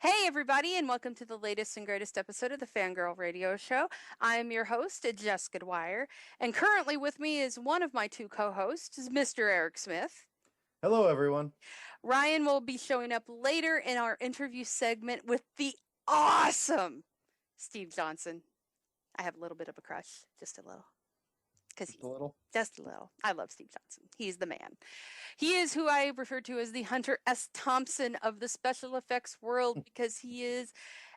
Hey, everybody, and welcome to the latest and greatest episode of the Fangirl Radio Show. I'm your host, Jessica Dwyer, and currently with me is one of my two co-hosts, Mr. Eric Smith. Hello, everyone. Ryan will be showing up later in our interview segment with the awesome Steve Johnson. I have a little bit of a crush, just a little. Just a little? Just a little. I love Steve Johnson. He's the man. He is who I refer to as the Hunter S. Thompson of the special effects world because he is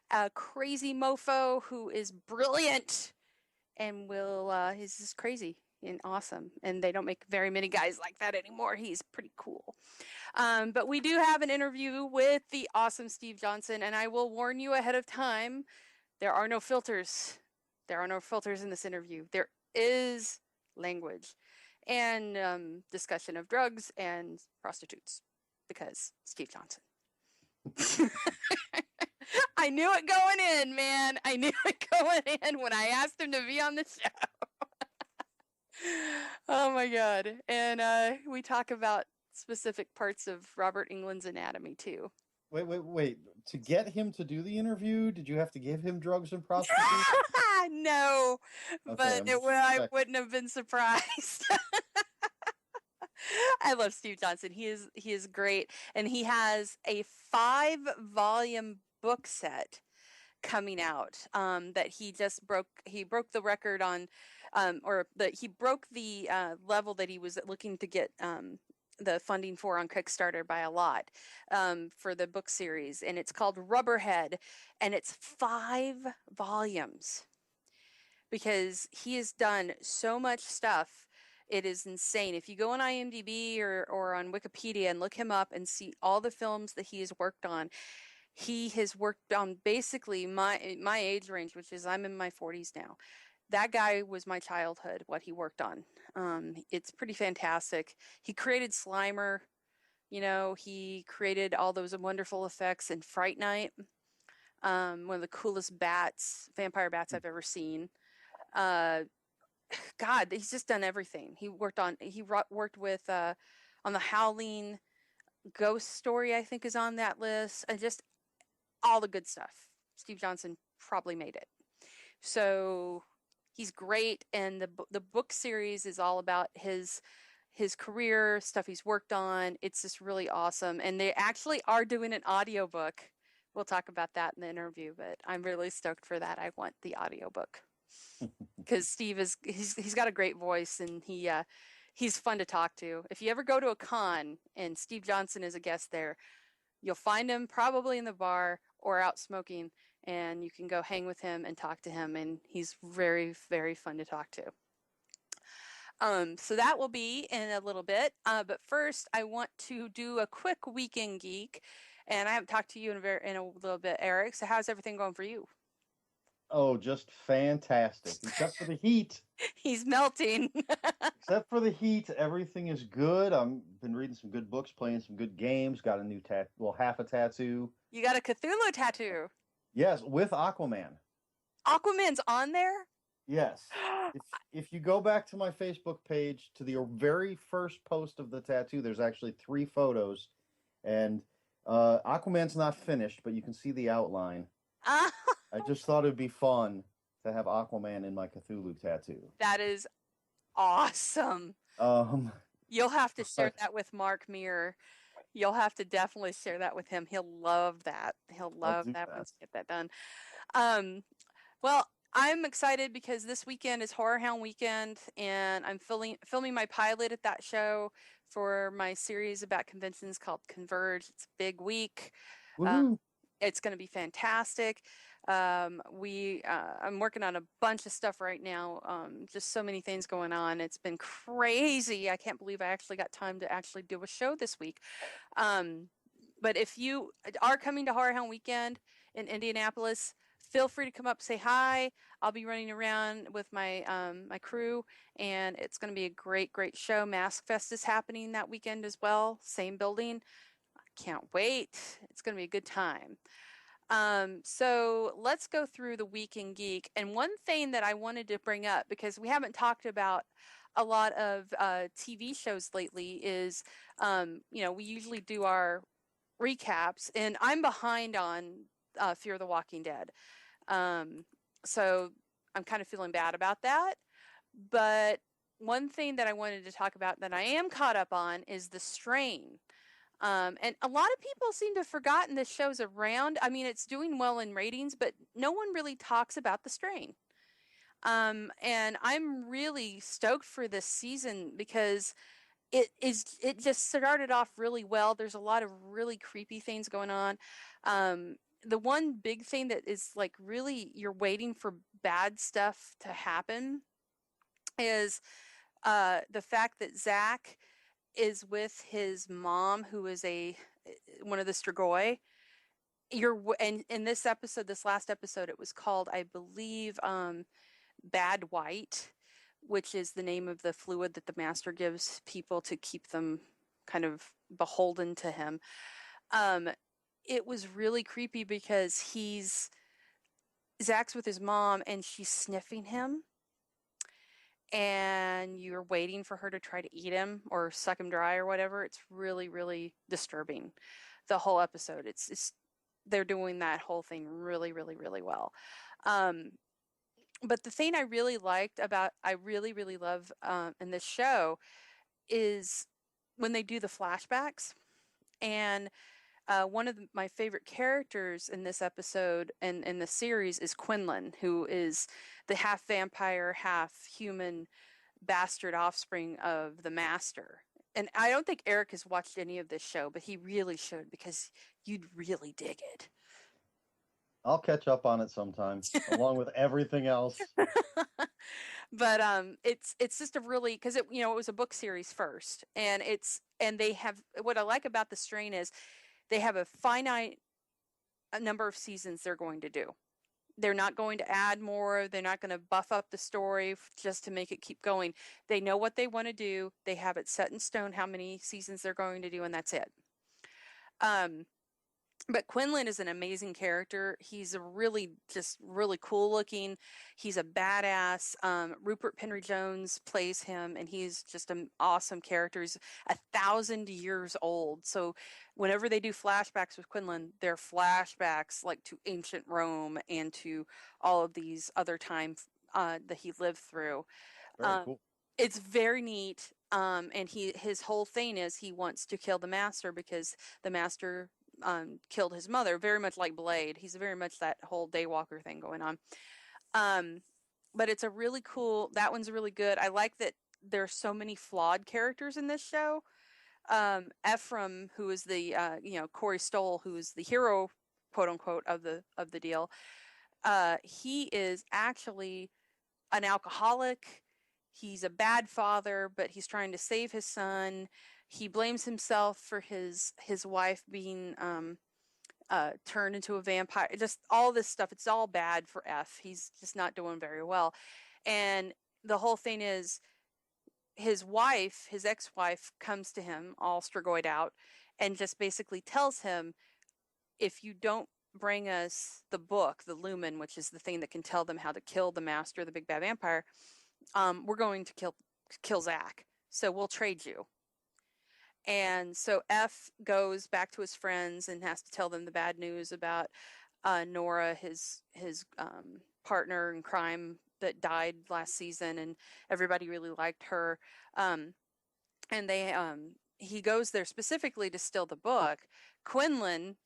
a crazy mofo who is brilliant and he's just crazy and awesome. And they don't make very many guys like that anymore. He's pretty cool. But we do have an interview with the awesome Steve Johnson, and I will warn you ahead of time, there are no filters. There are no filters in this interview. There is language and discussion of drugs and prostitutes because Steve Johnson. I knew it going in, man. I knew it going in when I asked him to be on the show. Oh my God. And we talk about specific parts of Robert Englund's anatomy too. Wait. To get him to do the interview, did you have to give him drugs and prostitutes? No, Okay, but I wouldn't have been surprised. I love Steve Johnson. He is great, and he has a 5-volume book set coming out that he just broke. He broke the record on, he broke the level that he was looking to get the funding for on Kickstarter by a lot for the book series, and it's called Rubberhead, and it's 5 volumes because he has done so much stuff. It is insane. If you go on IMDb or on Wikipedia and look him up and see all the films that he has worked on, he has worked on basically my age range, which is I'm in my 40s now. That guy was my childhood, what he worked on. It's pretty fantastic. He created Slimer. He created all those wonderful effects in Fright Night. One of the coolest vampire bats I've ever seen. God, he's just done everything. He worked with on the Howling Ghost Story, I think is on that list, and just all the good stuff. Steve Johnson probably made it. So he's great, and the book series is all about his career, stuff he's worked on. It's just really awesome, and they actually are doing an audiobook. We'll talk about that in the interview, but I'm really stoked for that. I want the audiobook. Because Steve he's got a great voice, and he's fun to talk to. If you ever go to a con and Steve Johnson is a guest there, you'll find him probably in the bar or out smoking, and you can go hang with him and talk to him, and he's very, very fun to talk to. So that will be in a little bit, but first I want to do a quick weekend geek, and I haven't talked to you in a little bit, Eric. So how's everything going for you? Oh, just fantastic. Except for the heat. He's melting. Except for the heat, everything is good. I've been reading some good books, playing some good games, got a new half a tattoo. You got a Cthulhu tattoo? Yes, with Aquaman. Aquaman's on there? Yes. If you go back to my Facebook page, to the very first post of the tattoo, there's actually 3 photos. And Aquaman's not finished, but you can see the outline. I just thought it'd be fun to have Aquaman in my Cthulhu tattoo. That is awesome. You'll have to share that with Mark Meir. You'll have to definitely share that with him. He'll love that. He'll love that once you get that done. Well, I'm excited because this weekend is Horror Hound weekend, and I'm filming my pilot at that show for my series about conventions called Converge. It's a big week. It's going to be fantastic. I'm working on a bunch of stuff right now. Just so many things going on. It's been crazy. I can't believe I actually got time to actually do a show this week. But if you are coming to Horror Hound Weekend in Indianapolis, feel free to come up, say hi. I'll be running around with my my crew, and it's going to be a great, great show. Mask Fest is happening that weekend as well. Same building. Can't wait. It's going to be a good time. So let's go through the Week in Geek. And one thing that I wanted to bring up, because we haven't talked about a lot of TV shows lately, is, we usually do our recaps, and I'm behind on Fear the Walking Dead. So I'm kind of feeling bad about that. But one thing that I wanted to talk about that I am caught up on is The Strain. And a lot of people seem to have forgotten this show's around. I mean, it's doing well in ratings, but no one really talks about The Strain. And I'm really stoked for this season because it just started off really well. There's a lot of really creepy things going on. The one big thing that is like really you're waiting for bad stuff to happen is the fact that Zach is with his mom, who is one of the Strigoi. And in this episode, this last episode, it was called, I believe, Bad White, which is the name of the fluid that the master gives people to keep them kind of beholden to him. It was really creepy because Zach's with his mom and she's sniffing him, and you're waiting for her to try to eat him or suck him dry or whatever. It's really, really disturbing. The whole episode, they're doing that whole thing really, really, really well. But the thing I really really love in this show is when they do the flashbacks. And one of my favorite characters in this episode and in the series is Quinlan, who is the half vampire, half human bastard offspring of the master. And I don't think Eric has watched any of this show, but he really should, because you'd really dig it. I'll catch up on it sometime, along with everything else. But it's just a really, because it was a book series first, and they have, what I like about The Strain is they have a finite number of seasons they're going to do. They're not going to add more. They're not going to buff up the story just to make it keep going. They know what they want to do. They have it set in stone how many seasons they're going to do, and that's it. But Quinlan is an amazing character. He's just really cool looking. He's a badass. Rupert Penry Jones plays him, and he's just an awesome character. He's 1,000 years old. So whenever they do flashbacks with Quinlan, they're flashbacks like to ancient Rome and to all of these other times that he lived through. Very cool. It's very neat. And his whole thing is he wants to kill the master because the master killed his mother, very much like Blade. He's very much that whole Daywalker thing going on. But it's a really cool, that one's really good. I like that there's so many flawed characters in this show. Ephraim, who is the, Corey Stoll, who is the hero, quote unquote, of the deal. He is actually an alcoholic. He's a bad father, but he's trying to save his son. He blames himself for his wife being turned into a vampire. Just all this stuff. It's all bad for F. He's just not doing very well. And the whole thing is his ex-wife, comes to him all Strigoid out and just basically tells him, if you don't bring us the book, the Lumen, which is the thing that can tell them how to kill the master, the big bad vampire, we're going to kill Zach. So we'll trade you. And so F goes back to his friends and has to tell them the bad news about Nora, his partner in crime that died last season, and everybody really liked her. And he goes there specifically to steal the book. Quinlan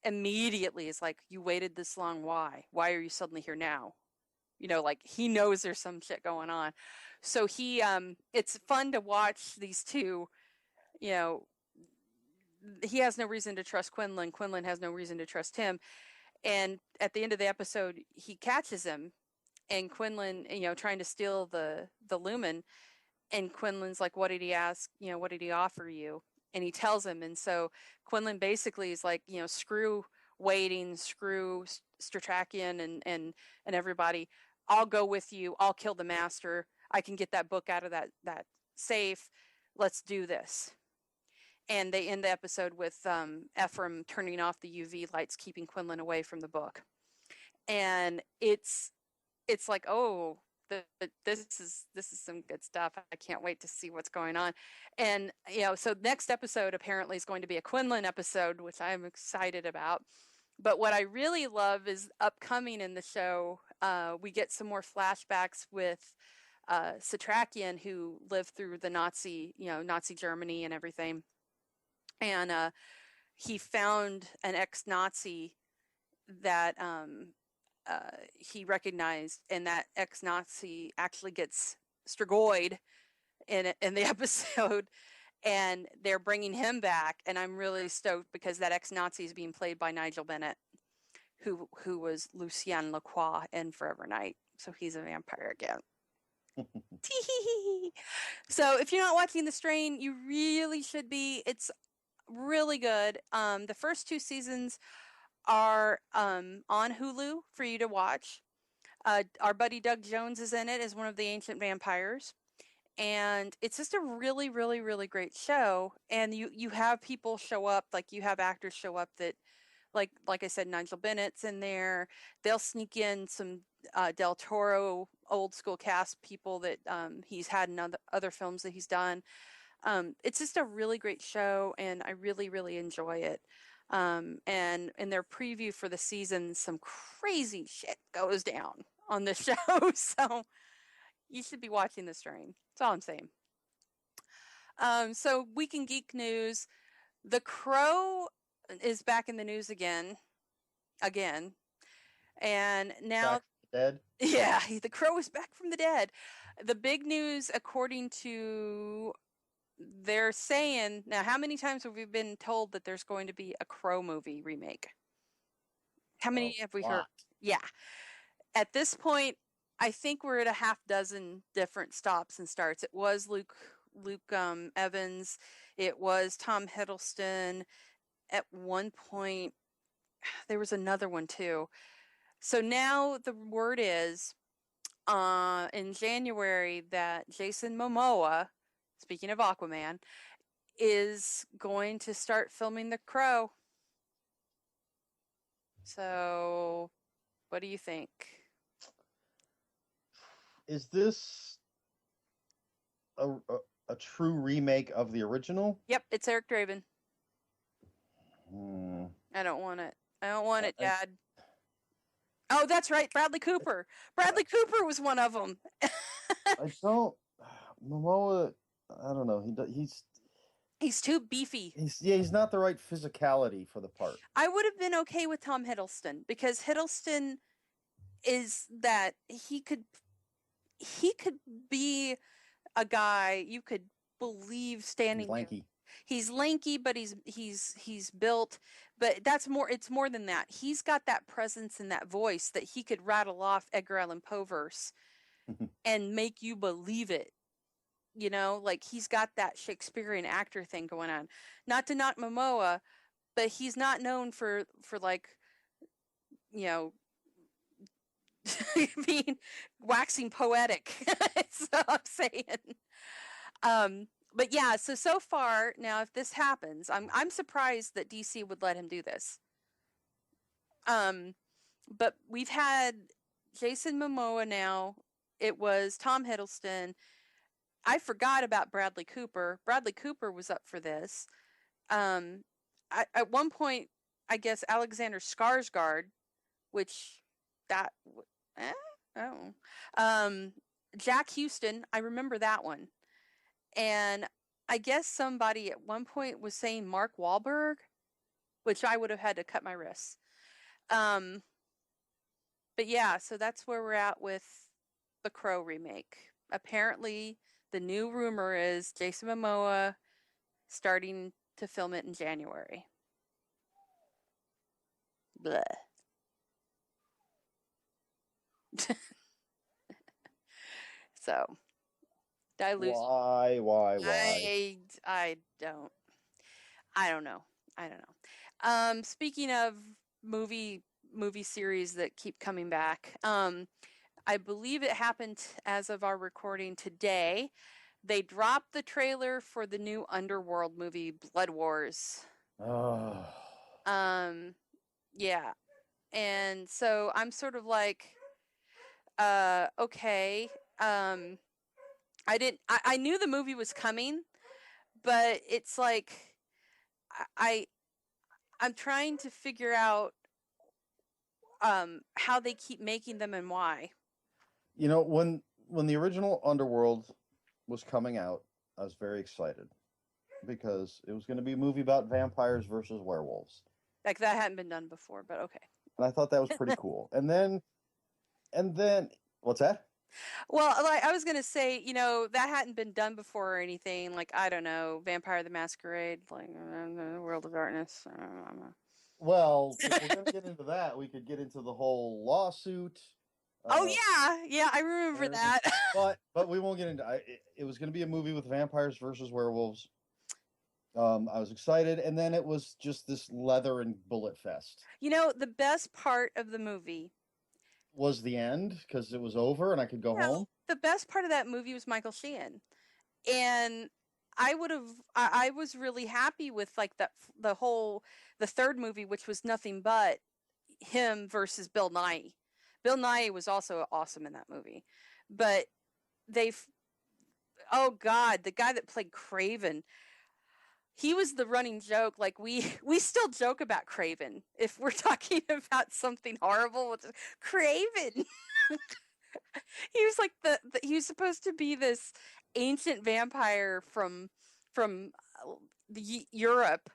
immediately is like, "You waited this long, why? Why are you suddenly here now?" Like he knows there's some shit going on. So it's fun to watch these two. He has no reason to trust Quinlan. Quinlan has no reason to trust him. And at the end of the episode, he catches him, and Quinlan, trying to steal the Lumen. And Quinlan's like, "What did he ask? What did he offer you?" And he tells him. And so Quinlan basically is like, screw waiting, screw Stratrakian and everybody. I'll go with you. I'll kill the master. I can get that book out of that safe. Let's do this. And they end the episode with Ephraim turning off the UV lights, keeping Quinlan away from the book. And it's like, oh, this is some good stuff. I can't wait to see what's going on. And so next episode apparently is going to be a Quinlan episode, which I'm excited about. But what I really love is upcoming in the show. We get some more flashbacks with Satrakian, who lived through the Nazi Germany and everything. And he found an ex-Nazi that he recognized, and that ex-Nazi actually gets Strigoi in the episode, and they're bringing him back, and I'm really stoked because that ex-Nazi is being played by Nigel Bennett, who was Lucien Lacroix in Forever Night, so he's a vampire again. So if you're not watching The Strain, you really should be. It's really good. The first 2 seasons are on Hulu for you to watch. Our buddy Doug Jones is in it as one of the ancient vampires. And it's just a really, really, really great show. And you have people show up, like you have actors show up that, like I said, Nigel Bennett's in there. They'll sneak in some Del Toro old school cast people that he's had in other films that he's done. It's just a really great show, and I really, really enjoy it. And in their preview for the season, some crazy shit goes down on the show. So you should be watching The Strain. That's all I'm saying. So Week in Geek news. The Crow is back in the news again. And now... Back from the dead? Yeah, The Crow is back from the dead. The big news, according to... They're saying... Now, how many times have we been told that there's going to be a Crow movie remake? How many have we heard? Yeah. At this point, I think we're at a half dozen different stops and starts. It was Luke Evans. It was Tom Hiddleston. At one point, there was another one too. So now the word is in January that Jason Momoa, speaking of Aquaman, is going to start filming The Crow. So, what do you think? Is this a true remake of the original? Yep, it's Eric Draven. I don't want it. I don't want it, Dad. Oh, that's right, Bradley Cooper. Bradley Cooper was one of them. I don't... Momoa, I don't know. He's too beefy. He's not the right physicality for the part. I would have been okay with Tom Hiddleston, because Hiddleston is that he could be a guy you could believe standing. He's lanky. He's lanky, but he's built. But it's more than that. He's got that presence and that voice that he could rattle off Edgar Allan Poe verse and make you believe it. You know, like he's got that Shakespearean actor thing going on. Not to knock Momoa, but he's not known for like, you know, being waxing poetic. That's what I'm saying. But yeah, so far now, if this happens, I'm surprised that DC would let him do this. But we've had Jason Momoa now. It was Tom Hiddleston. I forgot about Bradley Cooper. Bradley Cooper was up for this. At one point, I guess Alexander Skarsgård, which that Jack Houston, I remember that one. And I guess somebody at one point was saying Mark Wahlberg, which I would have had to cut my wrists. But yeah, so that's where we're at with the Crow remake. Apparently, the new rumor is Jason Momoa starting to film it in January. Bleh. So, did I lose? Why? I don't know. Speaking of movie series that keep coming back, I believe it happened as of our recording today. They dropped the trailer for the new Underworld movie, Blood Wars. Oh. Yeah. And so I'm sort of like, okay. I knew the movie was coming, but it's like I'm trying to figure out how they keep making them and why. You know, when the original Underworld was coming out, I was very excited because it was going to be a movie about vampires versus werewolves. Like that hadn't been done before, but okay. And I thought that was pretty cool. And then what's that? Well, like I was going to say, you know, that hadn't been done before or anything. Like, I don't know, Vampire the Masquerade, like World of Darkness. Well, if we're going to get into that, we could get into the whole lawsuit. Oh yeah, I remember that. but we won't get into it. Was going to be a movie with vampires versus werewolves. I was excited, and then it was just this leather and bullet fest. You know, the best part of the movie was the end because it was over and I could go home. The best part of that movie was Michael Sheehan, and I was really happy with like the third movie, which was nothing but him versus Bill Nighy. Bill Nighy was also awesome in that movie, but oh God, the guy that played Craven, he was the running joke. Like we still joke about Craven if we're talking about something horrible with Craven. He was like he was supposed to be this ancient vampire from Europe,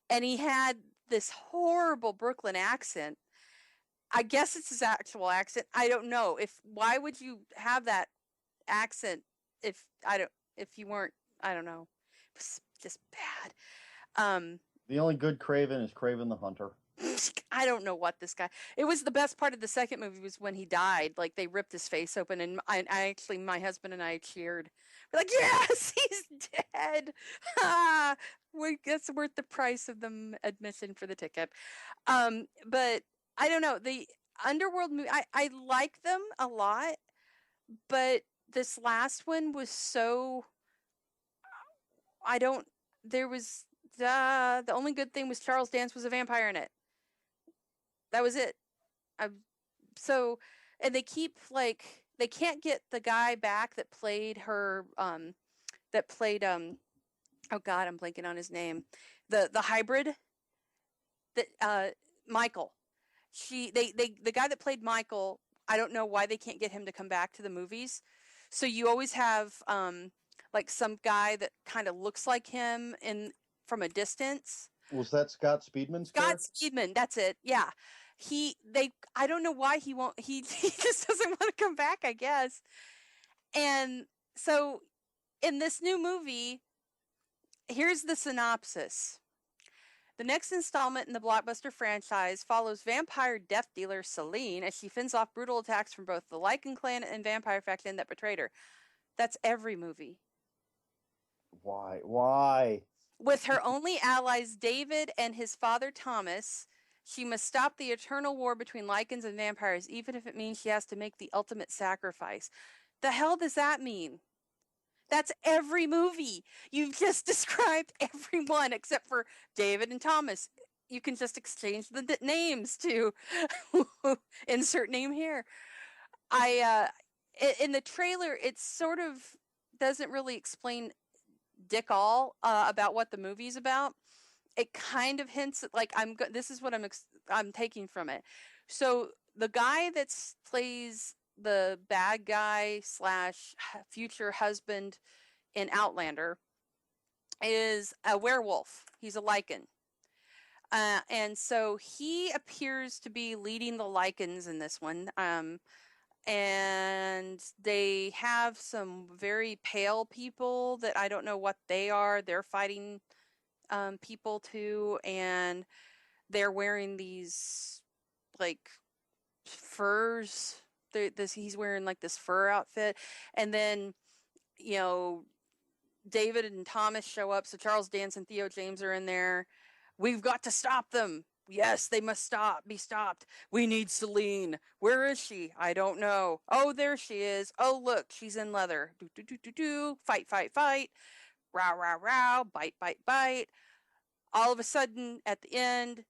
and he had this horrible Brooklyn accent. I guess it's his actual accent. I don't know. Why would you have that accent if you weren't, I don't know. It was just bad. The only good Craven is Craven the Hunter. I don't know what this guy. It was the best part of the second movie was when he died. Like they ripped his face open, and I actually, my husband and I cheered. We're like, yes, he's dead. That's worth the price of the admission for the ticket. But I don't know, the Underworld movie. I like them a lot, but this last one was so. There was the only good thing was Charles Dance was a vampire in it. That was it. And they keep they can't get the guy back that played her oh God, I'm blanking on his name. The hybrid that Michael. The guy that played Michael, I don't know why they can't get him to come back to the movies. So you always have like some guy that kind of looks like him from a distance. Was that Scott Speedman's character? Scott Speedman, that's it. Yeah. I don't know why he won't, he just doesn't want to come back, I guess. And so in this new movie, here's the synopsis. The next installment in the blockbuster franchise follows vampire death dealer Celine as she fends off brutal attacks from both the Lycan clan and vampire faction that betrayed her. That's every movie. Why? With her only allies David and his father Thomas, she must stop the eternal war between Lycans and vampires, even if it means she has to make the ultimate sacrifice. The hell does that mean? That's every movie. You've just described every one except for David and Thomas. You can just exchange the names to insert name here. In the trailer, it sort of doesn't really explain dick all about what the movie's about. It kind of hints at, like, this is what I'm taking from it. So the guy that plays the bad guy / future husband in Outlander is a werewolf. He's a Lycan. And so he appears to be leading the Lycans in this one. And they have some very pale people that I don't know what they are. They're fighting people too, and they're wearing these like furs. He's wearing like this fur outfit, and then David and Thomas show up. So Charles Dance and Theo James are in there. We've got to stop them. Yes, they must be stopped. We need Celine. Where is she? I don't know. Oh, there she is. Oh, look, she's in leather. Do. Fight. Row. Bite. All of a sudden, at the end,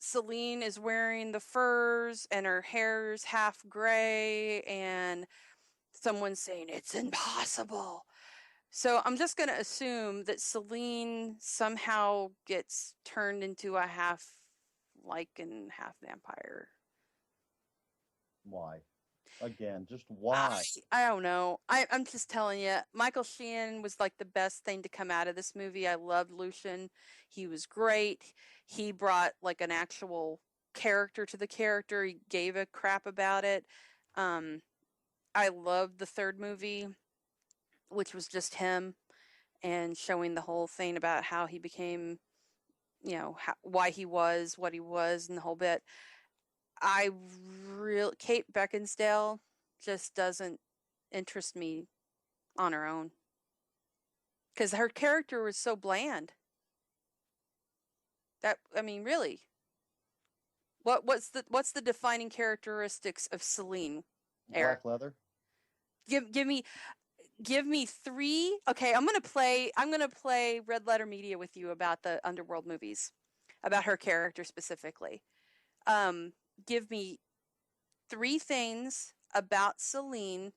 Celine is wearing the furs and her hair's half gray, and someone's saying it's impossible. So I'm just going to assume that Celine somehow gets turned into a half lichen, half vampire. Why? Again, just why? I don't know. I'm just telling you, Michael Sheen was like the best thing to come out of this movie. I loved Lucian. He was great. He brought like an actual character to the character. He gave a crap about it. I loved the third movie, which was just him and showing the whole thing about how he became, why he was what he was and the whole bit. Kate Beckinsale just doesn't interest me on her own because her character was so bland. Really, what's the defining characteristics of Celine? Black leather. Give me three. Okay, I'm gonna play Red Letter Media with you about the Underworld movies, about her character specifically. Give me three things about Celine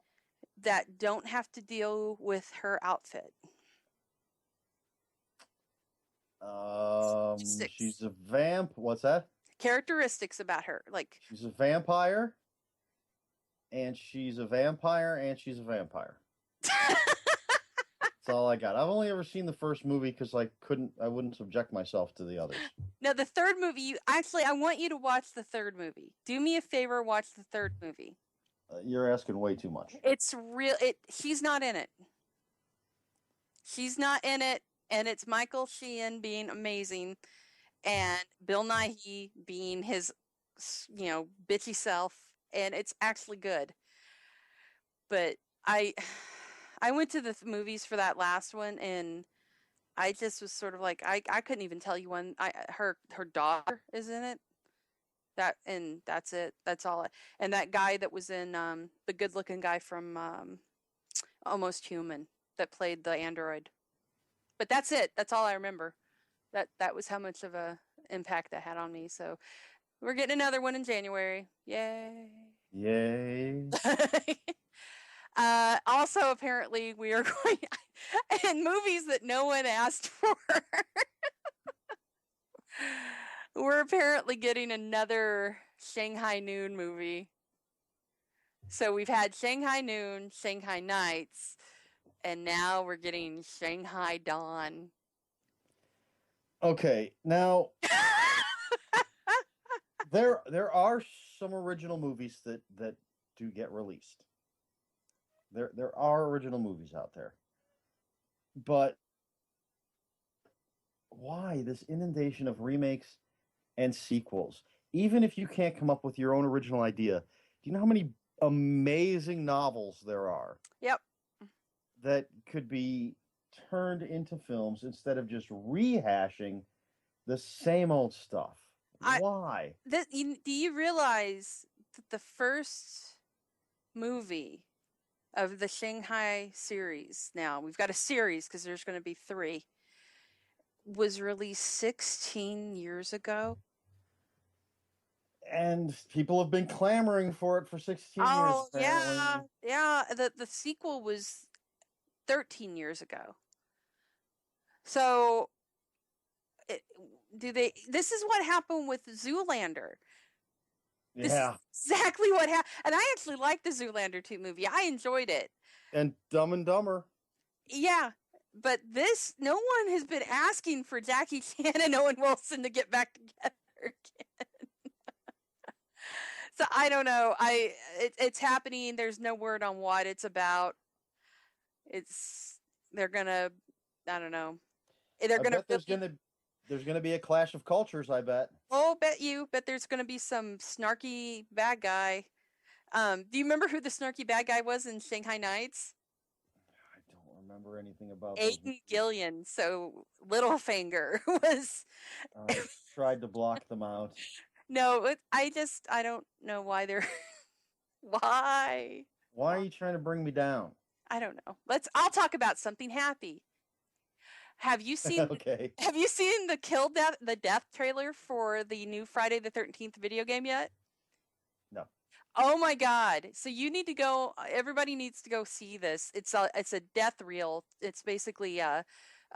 that don't have to deal with her outfit. She's a vamp. What's that? Characteristics about her, like she's a vampire, and she's a vampire, and she's a vampire. That's all I got. I've only ever seen the first movie because I wouldn't subject myself to the others. No, the third movie. I want you to watch the third movie. Do me a favor, watch the third movie. You're asking way too much. It's real. She's not in it. She's not in it, and it's Michael Sheen being amazing, and Bill Nighy being his, bitchy self, and it's actually good. But I went to the movies for that last one, and I just was sort of like, I couldn't even tell you when. Her daughter is in it. That's it. That's all. And that guy that was in the good-looking guy from Almost Human that played the android. But that's it. That's all I remember. That was how much of a impact that had on me. So we're getting another one in January. Yay! Yay! Also, apparently, we are going in movies that no one asked for. We're apparently getting another Shanghai Noon movie. So we've had Shanghai Noon, Shanghai Nights, and now we're getting Shanghai Dawn. Okay, now there are some original movies that do get released. There are original movies out there. But why this inundation of remakes and sequels? Even if you can't come up with your own original idea, do you know how many amazing novels there are? Yep. That could be turned into films instead of just rehashing the same old stuff. Why? Do you realize that the first movie of the Shanghai series, now we've got a series because there's going to be 3, was released 16 years ago? And people have been clamoring for it for 16 years. Oh, yeah. The sequel was 13 years ago. So, this is what happened with Zoolander. This is exactly what happened. And I actually liked the Zoolander 2 movie. I enjoyed it. And Dumb and Dumber. Yeah. But no one has been asking for Jackie Chan and Owen Wilson to get back together again. So I don't know. It's happening. There's no word on what it's about. They're gonna, I don't know. They're gonna. There's gonna be a clash of cultures. I bet. Oh, bet there's gonna be some snarky bad guy. Do you remember who the snarky bad guy was in Shanghai Nights? I don't remember anything about Aidan Gillian. So Littlefinger was. I tried to block them out. No, I don't know why they're. Why? Why are you trying to bring me down? I don't know. I'll talk about something happy. Have you seen Okay. Have you seen the the death trailer for the new Friday the 13th video game yet? No. Oh my God. So you need to go, everybody needs to go see this. It's a death reel. It's basically a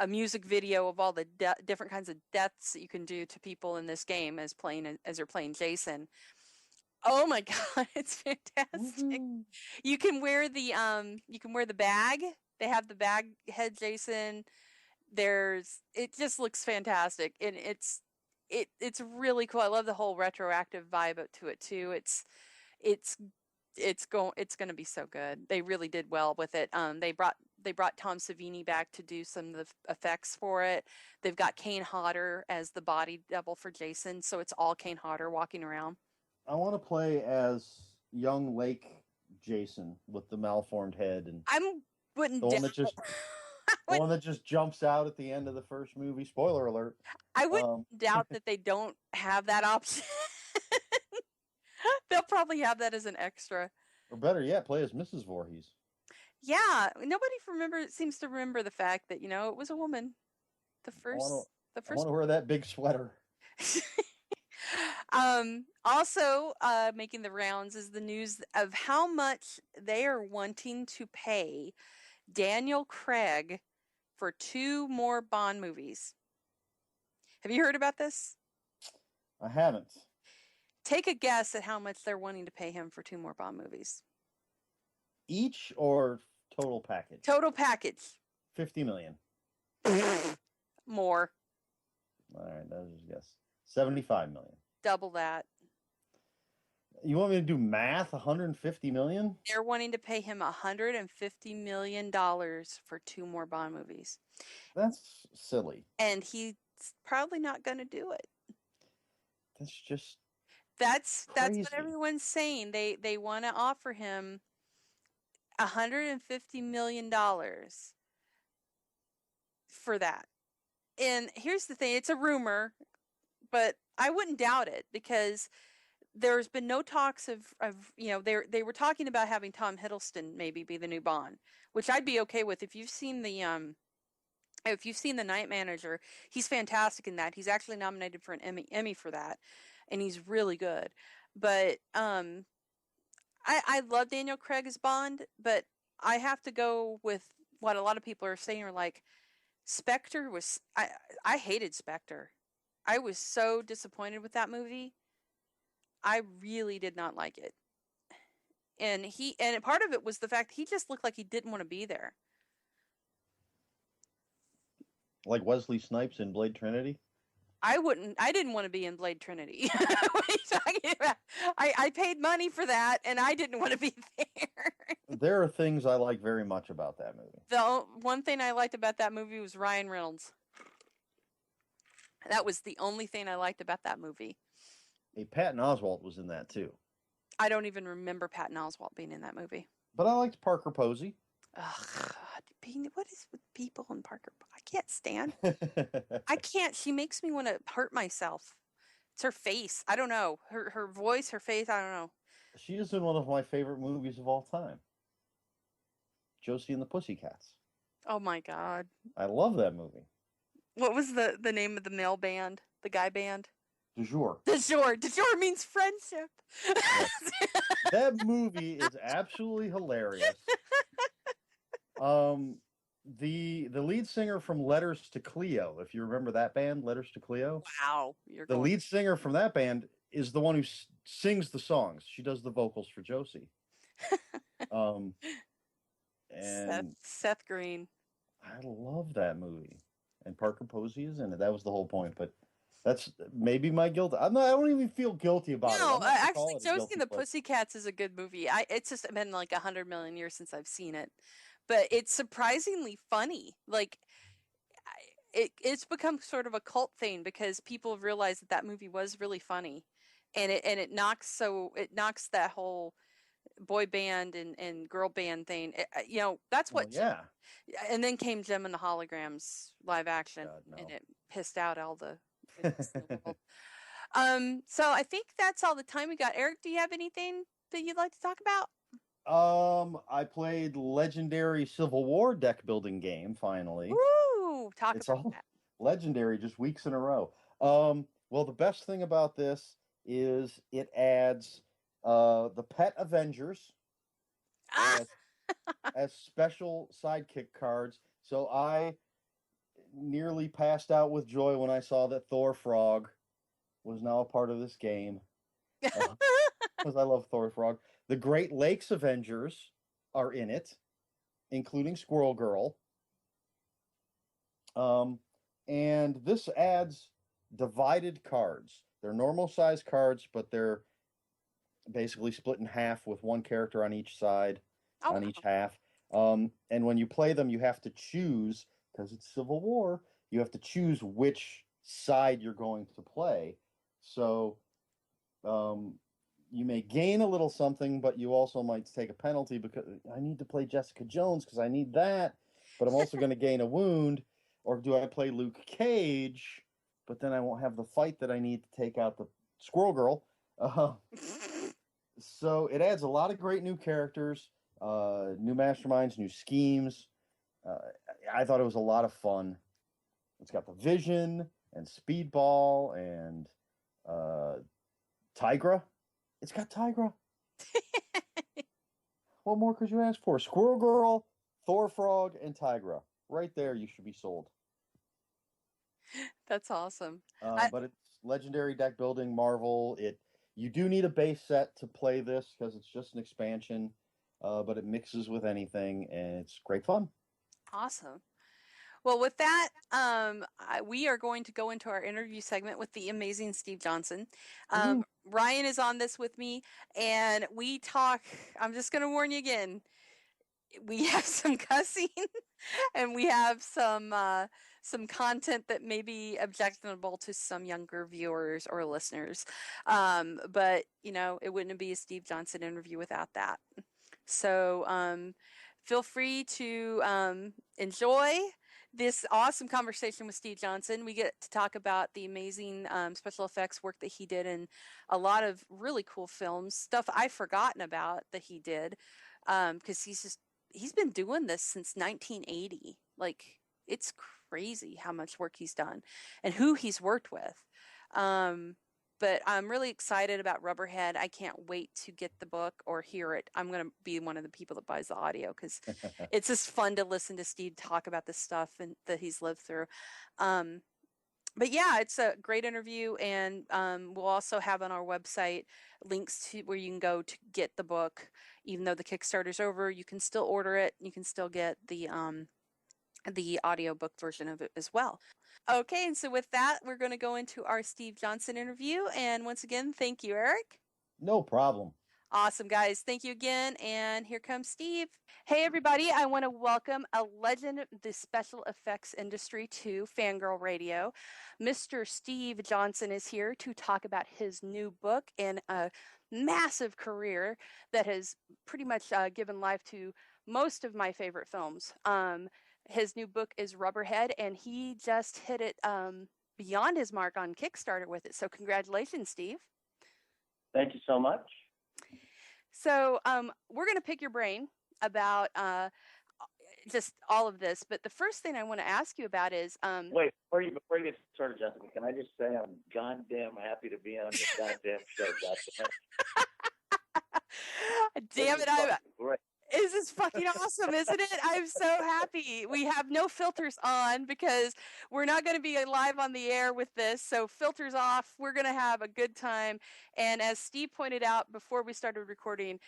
music video of all the different kinds of deaths that you can do to people in this game as you're playing Jason. Oh my God, it's fantastic. You can wear the bag. They have the bag head Jason. It just looks fantastic, and it's really cool. I love the whole retroactive vibe to it too. It's going to be so good. They really did well with it. They brought Tom Savini back to do some of the effects for it. They've got Kane Hodder as the body double for Jason, so it's all Kane Hodder walking around. I want to play as young Lake Jason with the malformed head, and the one that just jumps out at the end of the first movie. Spoiler alert. I wouldn't doubt that they don't have that option. They'll probably have that as an extra. Or better yet, play as Mrs. Voorhees. Yeah, nobody seems to remember the fact that, it was a woman. I want to wear that big sweater. Also, making the rounds is the news of how much they are wanting to pay Daniel Craig for 2 more Bond movies. Have you heard about this? I haven't. Take a guess at how much they're wanting to pay him for 2 more Bond movies. Each or total package? Total package. 50 million. More. All right, that was just a guess. 75 million. Double that. You want me to do math? 150 million? They're wanting to pay him $150 million for 2 more Bond movies. That's silly. And he's probably not going to do it. That's just That's what everyone's saying. They want to offer him $150 million for that. And here's the thing, it's a rumor, but I wouldn't doubt it, because there's been no talks of they were talking about having Tom Hiddleston maybe be the new Bond, which I'd be okay with. If you've seen the Night Manager, he's fantastic in that. He's actually nominated for an Emmy for that, and he's really good. But I love Daniel Craig as Bond, but I have to go with what a lot of people are saying, are like, Spectre was, I hated Spectre. I was so disappointed with that movie. I really did not like it. And part of it was the fact he just looked like he didn't want to be there. Like Wesley Snipes in Blade Trinity? I didn't want to be in Blade Trinity. What are you talking about? I paid money for that, and I didn't want to be there. There are things I like very much about that movie. The one thing I liked about that movie was Ryan Reynolds. That was the only thing I liked about that movie. Hey, Patton Oswalt was in that too. I don't even remember Patton Oswalt being in that movie. But I liked Parker Posey. Ugh, God. What is with people in Parker? I can't stand. I can't. She makes me want to hurt myself. It's her face. I don't know. Her voice, her face, I don't know. She is in one of my favorite movies of all time. Josie and the Pussycats. Oh my God. I love that movie. What was the name of the male band? The guy band? Du jour. Du jour. Du jour means friendship. Yes. That movie is absolutely hilarious. The lead singer from Letters to Cleo, if you remember that band, Letters to Cleo. Wow. The lead singer from that band is the one who sings the songs. She does the vocals for Josie. And Seth Green. I love that movie. And Parker Posey is in it. That was the whole point, but that's maybe my guilt. I don't even feel guilty about it. No, actually, Josie and the Pussycats is a good movie. It's just been like 100 million years since I've seen it, but it's surprisingly funny. Like, it's become sort of a cult thing because people realize that movie was really funny, and it knocks that whole boy band and girl band thing. That's what. Yeah. And then came Gem and the Holograms live action, and it pissed out all the. So I think that's all the time we got. Eric, do you have anything that you'd like to talk about? I played legendary Civil War deck building game finally. Woo! Oh, talk It's about all that. legendary, just weeks in a row. Well, the best thing about this is it adds the Pet Avengers as, as special sidekick cards. So I nearly passed out with joy when I saw that Thor Frog was now a part of this game. Because I love Thor Frog. The Great Lakes Avengers are in it, including Squirrel Girl. And this adds divided cards. They're normal size cards, but they're basically split in half with one character on each side, on each half. And when you play them, you have to choose, because it's Civil War, you have to choose which side you're going to play. So you may gain a little something, but you also might take a penalty because I need to play Jessica Jones because I need that, but I'm also going to gain a wound. Or do I play Luke Cage, but then I won't have the fight that I need to take out the Squirrel Girl? So it adds a lot of great new characters, new masterminds, new schemes. I thought it was a lot of fun. It's got the Vision and Speedball and Tigra. It's got Tigra. What more could you ask for? Squirrel Girl, Thor Frog, and Tigra. Right there, you should be sold. That's awesome. But it's legendary deck building, Marvel. You do need a base set to play this because it's just an expansion, but it mixes with anything, and it's great fun. Awesome. Well, with that, we are going to go into our interview segment with the amazing Steve Johnson. Ryan is on this with me, and we talk. I'm just going to warn you again. We have some cussing, and we have some content that may be objectionable to some younger viewers or listeners. But it wouldn't be a Steve Johnson interview without that. So feel free to enjoy this awesome conversation with Steve Johnson. We get to talk about the amazing special effects work that he did in a lot of really cool films, stuff I've forgotten about that he did, because he's been doing this since 1980. Like, it's crazy how much work he's done and who he's worked with. But I'm really excited about Rubberhead. I can't wait to get the book or hear it. I'm going to be one of the people that buys the audio because it's just fun to listen to Steve talk about this stuff and that he's lived through. But yeah, it's a great interview, and we'll also have on our website links to where you can go to get the book. Even though the Kickstarter's over, you can still order it. You can still get the audiobook version of it as well. Okay, and so with that, we're going to go into our Steve Johnson interview. And once again, thank you, Eric. No problem. Awesome, guys. Thank you again. And here comes Steve. Hey, everybody. I want to welcome a legend of the special effects industry to Fangirl Radio. Mr. Steve Johnson is here to talk about his new book and a massive career that has pretty much given life to most of my favorite films. His new book is Rubberhead, and he just hit it beyond his mark on Kickstarter with it. So congratulations, Steve. Thank you so much. So we're going to pick your brain about just all of this. But the first thing I want to ask you about is... Wait, before you get started, Jessica, can I just say I'm goddamn happy to be on your goddamn show, Damn it, great. This is fucking awesome, isn't it? I'm so happy. We have no filters on because we're not going to be live on the air with this. So filters off. We're going to have a good time. And as Steve pointed out before we started recording,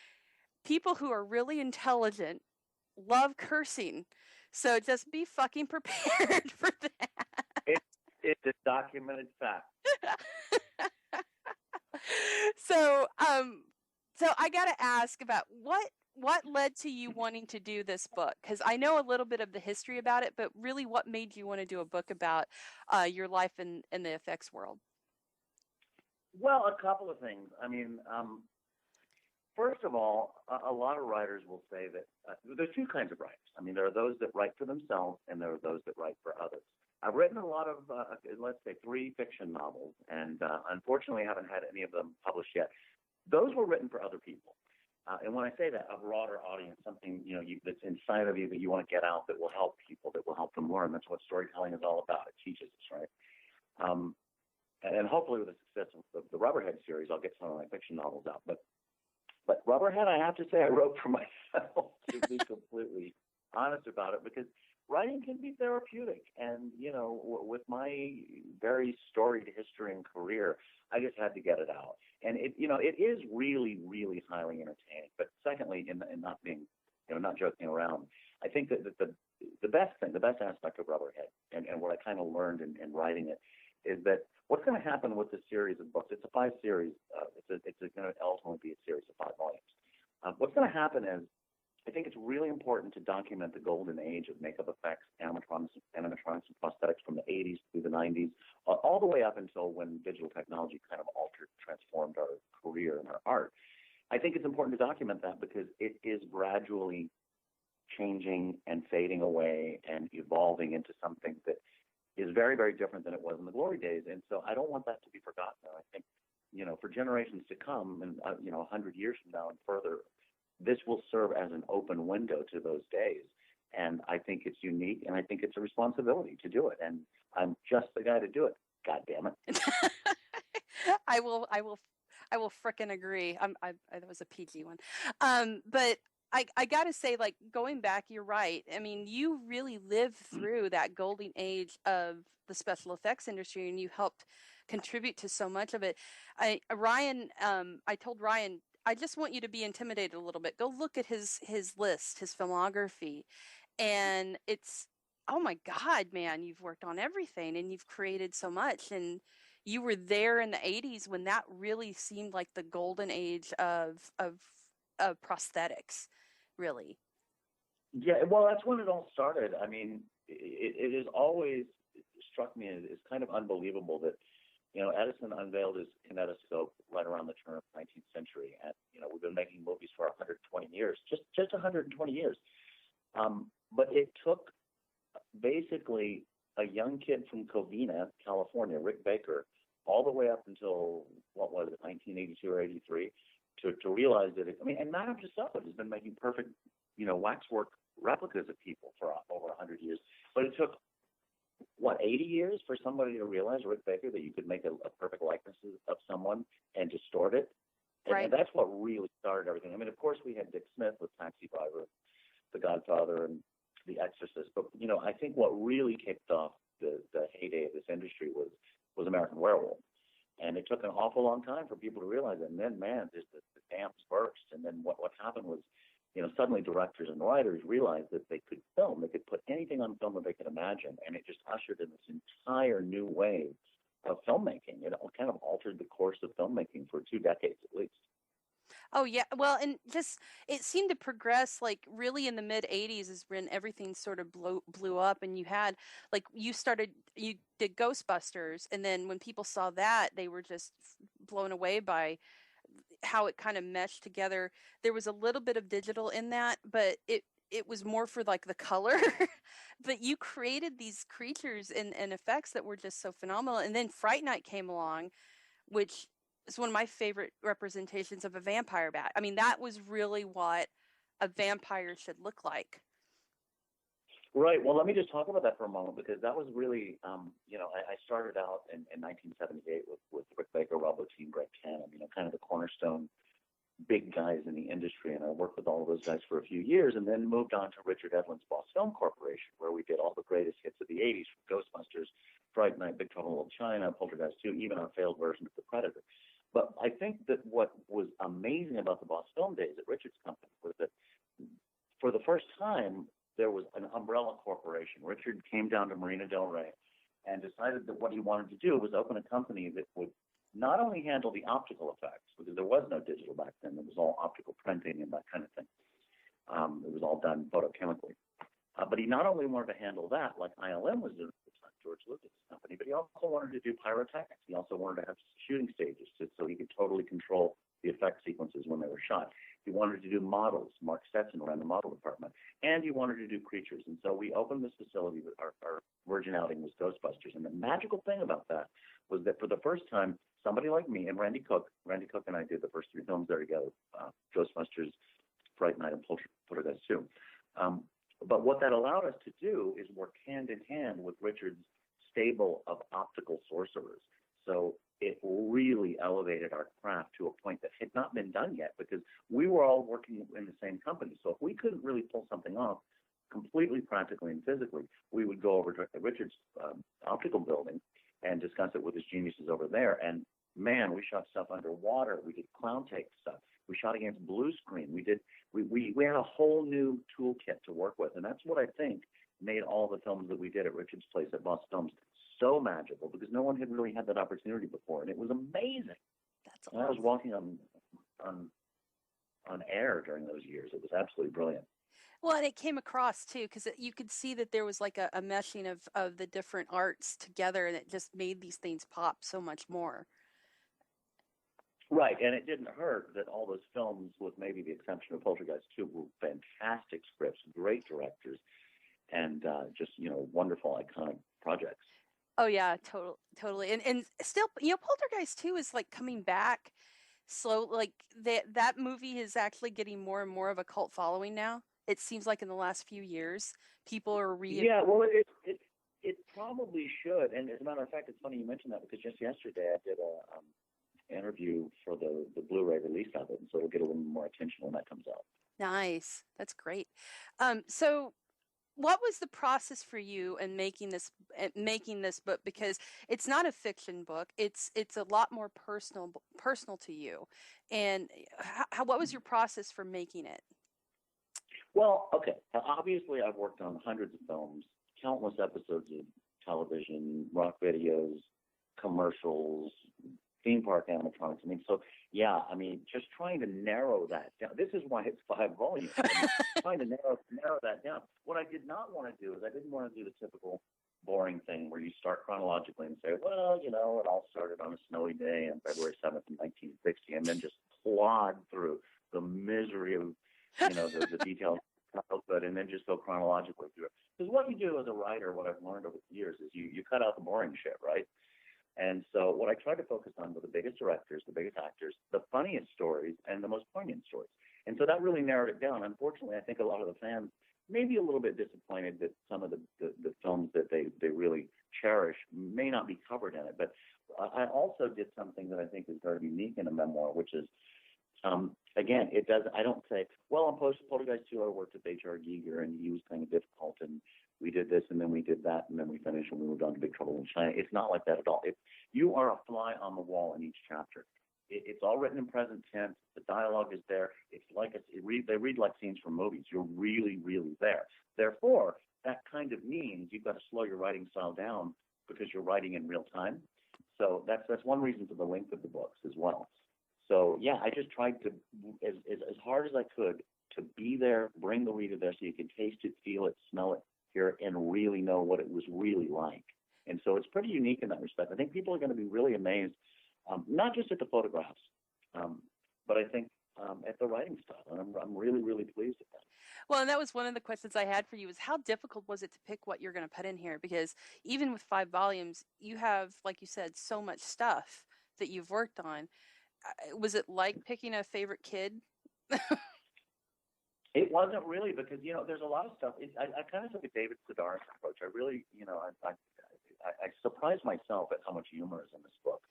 people who are really intelligent love cursing. So just be fucking prepared for that. It's a documented fact. So I got to ask about what led to you wanting to do this book? Because I know a little bit of the history about it, but really what made you want to do a book about your life in the effects world? Well, a couple of things. I mean, first of all, a lot of writers will say that there's two kinds of writers. I mean, there are those that write for themselves, and there are those that write for others. I've written a lot of, let's say, 3 fiction novels, and unfortunately I haven't had any of them published yet. Those were written for other people. And when I say that, a broader audience, something that's inside of you that you want to get out, that will help people, that will help them learn. That's what storytelling is all about. It teaches us, right? And hopefully, with the success of the Rubberhead series, I'll get some of my fiction novels out. But Rubberhead, I have to say, I wrote for myself, to be completely honest about it, because writing can be therapeutic. And with my very storied history and career, I just had to get it out. And it is really, really highly entertaining. But secondly, in not being, not joking around, I think that the best aspect of Rubberhead, and what I kind of learned in writing it, is that what's going to happen with this series of books. It's a 5-series. It's going to ultimately be a series of 5 volumes. What's going to happen is, I think it's really important to document the golden age of makeup effects, animatronics, and prosthetics from the 80s through the 90s, all the way up until when digital technology kind of altered, transformed our career and our art. I think it's important to document that because it is gradually changing and fading away and evolving into something that is very, very different than it was in the glory days. And so I don't want that to be forgotten. I think, for generations to come and, 100 years from now and further, this will serve as an open window to those days. And I think it's unique, and I think it's a responsibility to do it. And I'm just the guy to do it. God damn it. I will frickin' agree. That was a PG one. But I got to say, like, going back, you're right. I mean, you really lived through that golden age of the special effects industry, and you helped contribute to so much of it. I told Ryan, I just want you to be intimidated a little bit. Go look at his list, his filmography. And it's, oh my God, man, you've worked on everything and you've created so much. And you were there in the 80s when that really seemed like the golden age of prosthetics, really. Yeah, well, that's when it all started. I mean, it has always struck me as kind of unbelievable that, Edison unveiled his kinetoscope right around the turn of the 19th century. And, we've been making movies for 120 years, just 120 years. But it took basically a young kid from Covina, California, Rick Baker, all the way up until, 1982 or 83, to realize that and Madame Tussauds has been making perfect, waxwork replicas of people for over 100 years. But it took 80 years for somebody to realize, Rick Baker, that you could make a perfect likeness of someone and distort it. Right. And that's what really started everything. I mean, of course, we had Dick Smith with Taxi Driver, The Godfather, and The Exorcist. But, I think what really kicked off the heyday of this industry was American Werewolf. And it took an awful long time for people to realize it. And then, man, the dams burst. And then what happened was, suddenly directors and writers realized that they could film. They could put anything on film that they could imagine. And it just ushered in this entire new wave of filmmaking. It kind of altered the course of filmmaking for 2 decades at least. Oh yeah, well, and just it seemed to progress like really in the mid 80s is when everything sort of blew up, and you had like you did Ghostbusters, and then when people saw that, they were just blown away by how it kind of meshed together. There was a little bit of digital in that, but it was more for like the color. But you created these creatures and effects that were just so phenomenal. And then Fright Night came along, which is one of my favorite representations of a vampire bat. I mean, that was really what a vampire should look like. Right. Well, let me just talk about that for a moment, because that was really, I started out in 1978 with Rick Baker, Rob Bottin, Greg Cannon, kind of the cornerstone big guys in the industry. And I worked with all of those guys for a few years, and then moved on to Richard Edlund's Boss Film Corporation, where we did all the greatest hits of the 80s, from Ghostbusters, Fright Night, Big Trouble in Little China, Poltergeist 2, even our failed version of The Predator. But I think that what was amazing about the Boss Film days at Richard's company was that for the first time, there was an umbrella corporation. Richard came down to Marina Del Rey and decided that what he wanted to do was open a company that would not only handle the optical effects, because there was no digital back then, it was all optical printing and that kind of thing. It was all done photochemically. But he not only wanted to handle that, like ILM was doing at the time, George Lucas' company, but he also wanted to do pyrotechnics. He also wanted to have shooting stages so he could totally control the effect sequences when they were shot. He wanted to do models. Mark Stetson ran the model department. And he wanted to do creatures. And so we opened this facility. Our virgin outing was Ghostbusters. And the magical thing about that was that for the first time, somebody like me and Randy Cook and I did the first 3 films there together, Ghostbusters, were all working in the same company. So if we couldn't really pull something off completely practically and physically, we would go over to Richard's optical building and discuss it with his geniuses over there. And man, we shot stuff underwater. We did clown take stuff. We shot against blue screen. We had a whole new toolkit to work with, and that's what I think made all the films that we did at Richard's place at Boston Films so magical, because no one had really had that opportunity before, and it was amazing. That's awesome. I was walking on air during those years. It was absolutely brilliant. Well, and it came across too, because you could see that there was like a meshing of the different arts together, and it just made these things pop so much more. Right, and it didn't hurt that all those films, with maybe the exception of Poltergeist 2, were fantastic scripts, great directors, and just, wonderful, iconic projects. Oh yeah, totally. And still, Poltergeist 2 is like coming back slow. Like that movie is actually getting more and more of a cult following now. It seems like in the last few years, people are Yeah, well, it probably should. And as a matter of fact, it's funny you mentioned that, because just yesterday I did a interview for the Blu-ray release of it, and so it'll get a little more attention when that comes out. Nice. That's great. So what was the process for you in making this book? Because it's not a fiction book. It's a lot more personal to you. And what was your process for making it? Well, okay. Obviously, I've worked on hundreds of films, countless episodes of television, rock videos, commercials, theme park animatronics. Just trying to narrow that down. This is why it's 5 volumes. Trying to narrow that down. What I did not want to do is I didn't want to do the typical boring thing where you start chronologically and say, well, it all started on a snowy day on February 7th, 1960, and then just plod through the misery of, the details of childhood, and then just go chronologically through it. Because what you do as a writer, what I've learned over the years, is you cut out the boring shit, right? And so what I tried to focus on were the biggest directors, the biggest actors, the funniest stories, and the most poignant stories. And so that really narrowed it down. Unfortunately, I think a lot of the fans may be a little bit disappointed that some of the films that they really cherish may not be covered in it. But I also did something that I think is very unique in a memoir, which is, again, I don't say, well, on Poltergeist 2, I worked with H.R. Giger, and he was kind of difficult, and we did this, and then we did that, and then we finished, and we moved on to Big Trouble in China. It's not like that at all. You are a fly on the wall in each chapter. It's all written in present tense. The dialogue is there. It's like they read like scenes from movies. You're really, really there. Therefore, that kind of means you've got to slow your writing style down because you're writing in real time. So that's one reason for the length of the books as well. So yeah, I just tried to, as hard as I could, to be there, bring the reader there, so you can taste it, feel it, smell it, hear it, and really know what it was really like. And so it's pretty unique in that respect. I think people are going to be really amazed, not just at the photographs, but I think at the writing style. And I'm really, really pleased with that. Well, and that was one of the questions I had for you, is how difficult was it to pick what you're going to put in here? Because even with 5 volumes, you have, like you said, so much stuff that you've worked on. Was it like picking a favorite kid? It wasn't really, because, there's a lot of stuff. I kind of took a David Sedaris approach. I really, I surprised myself at how much humor is in this book.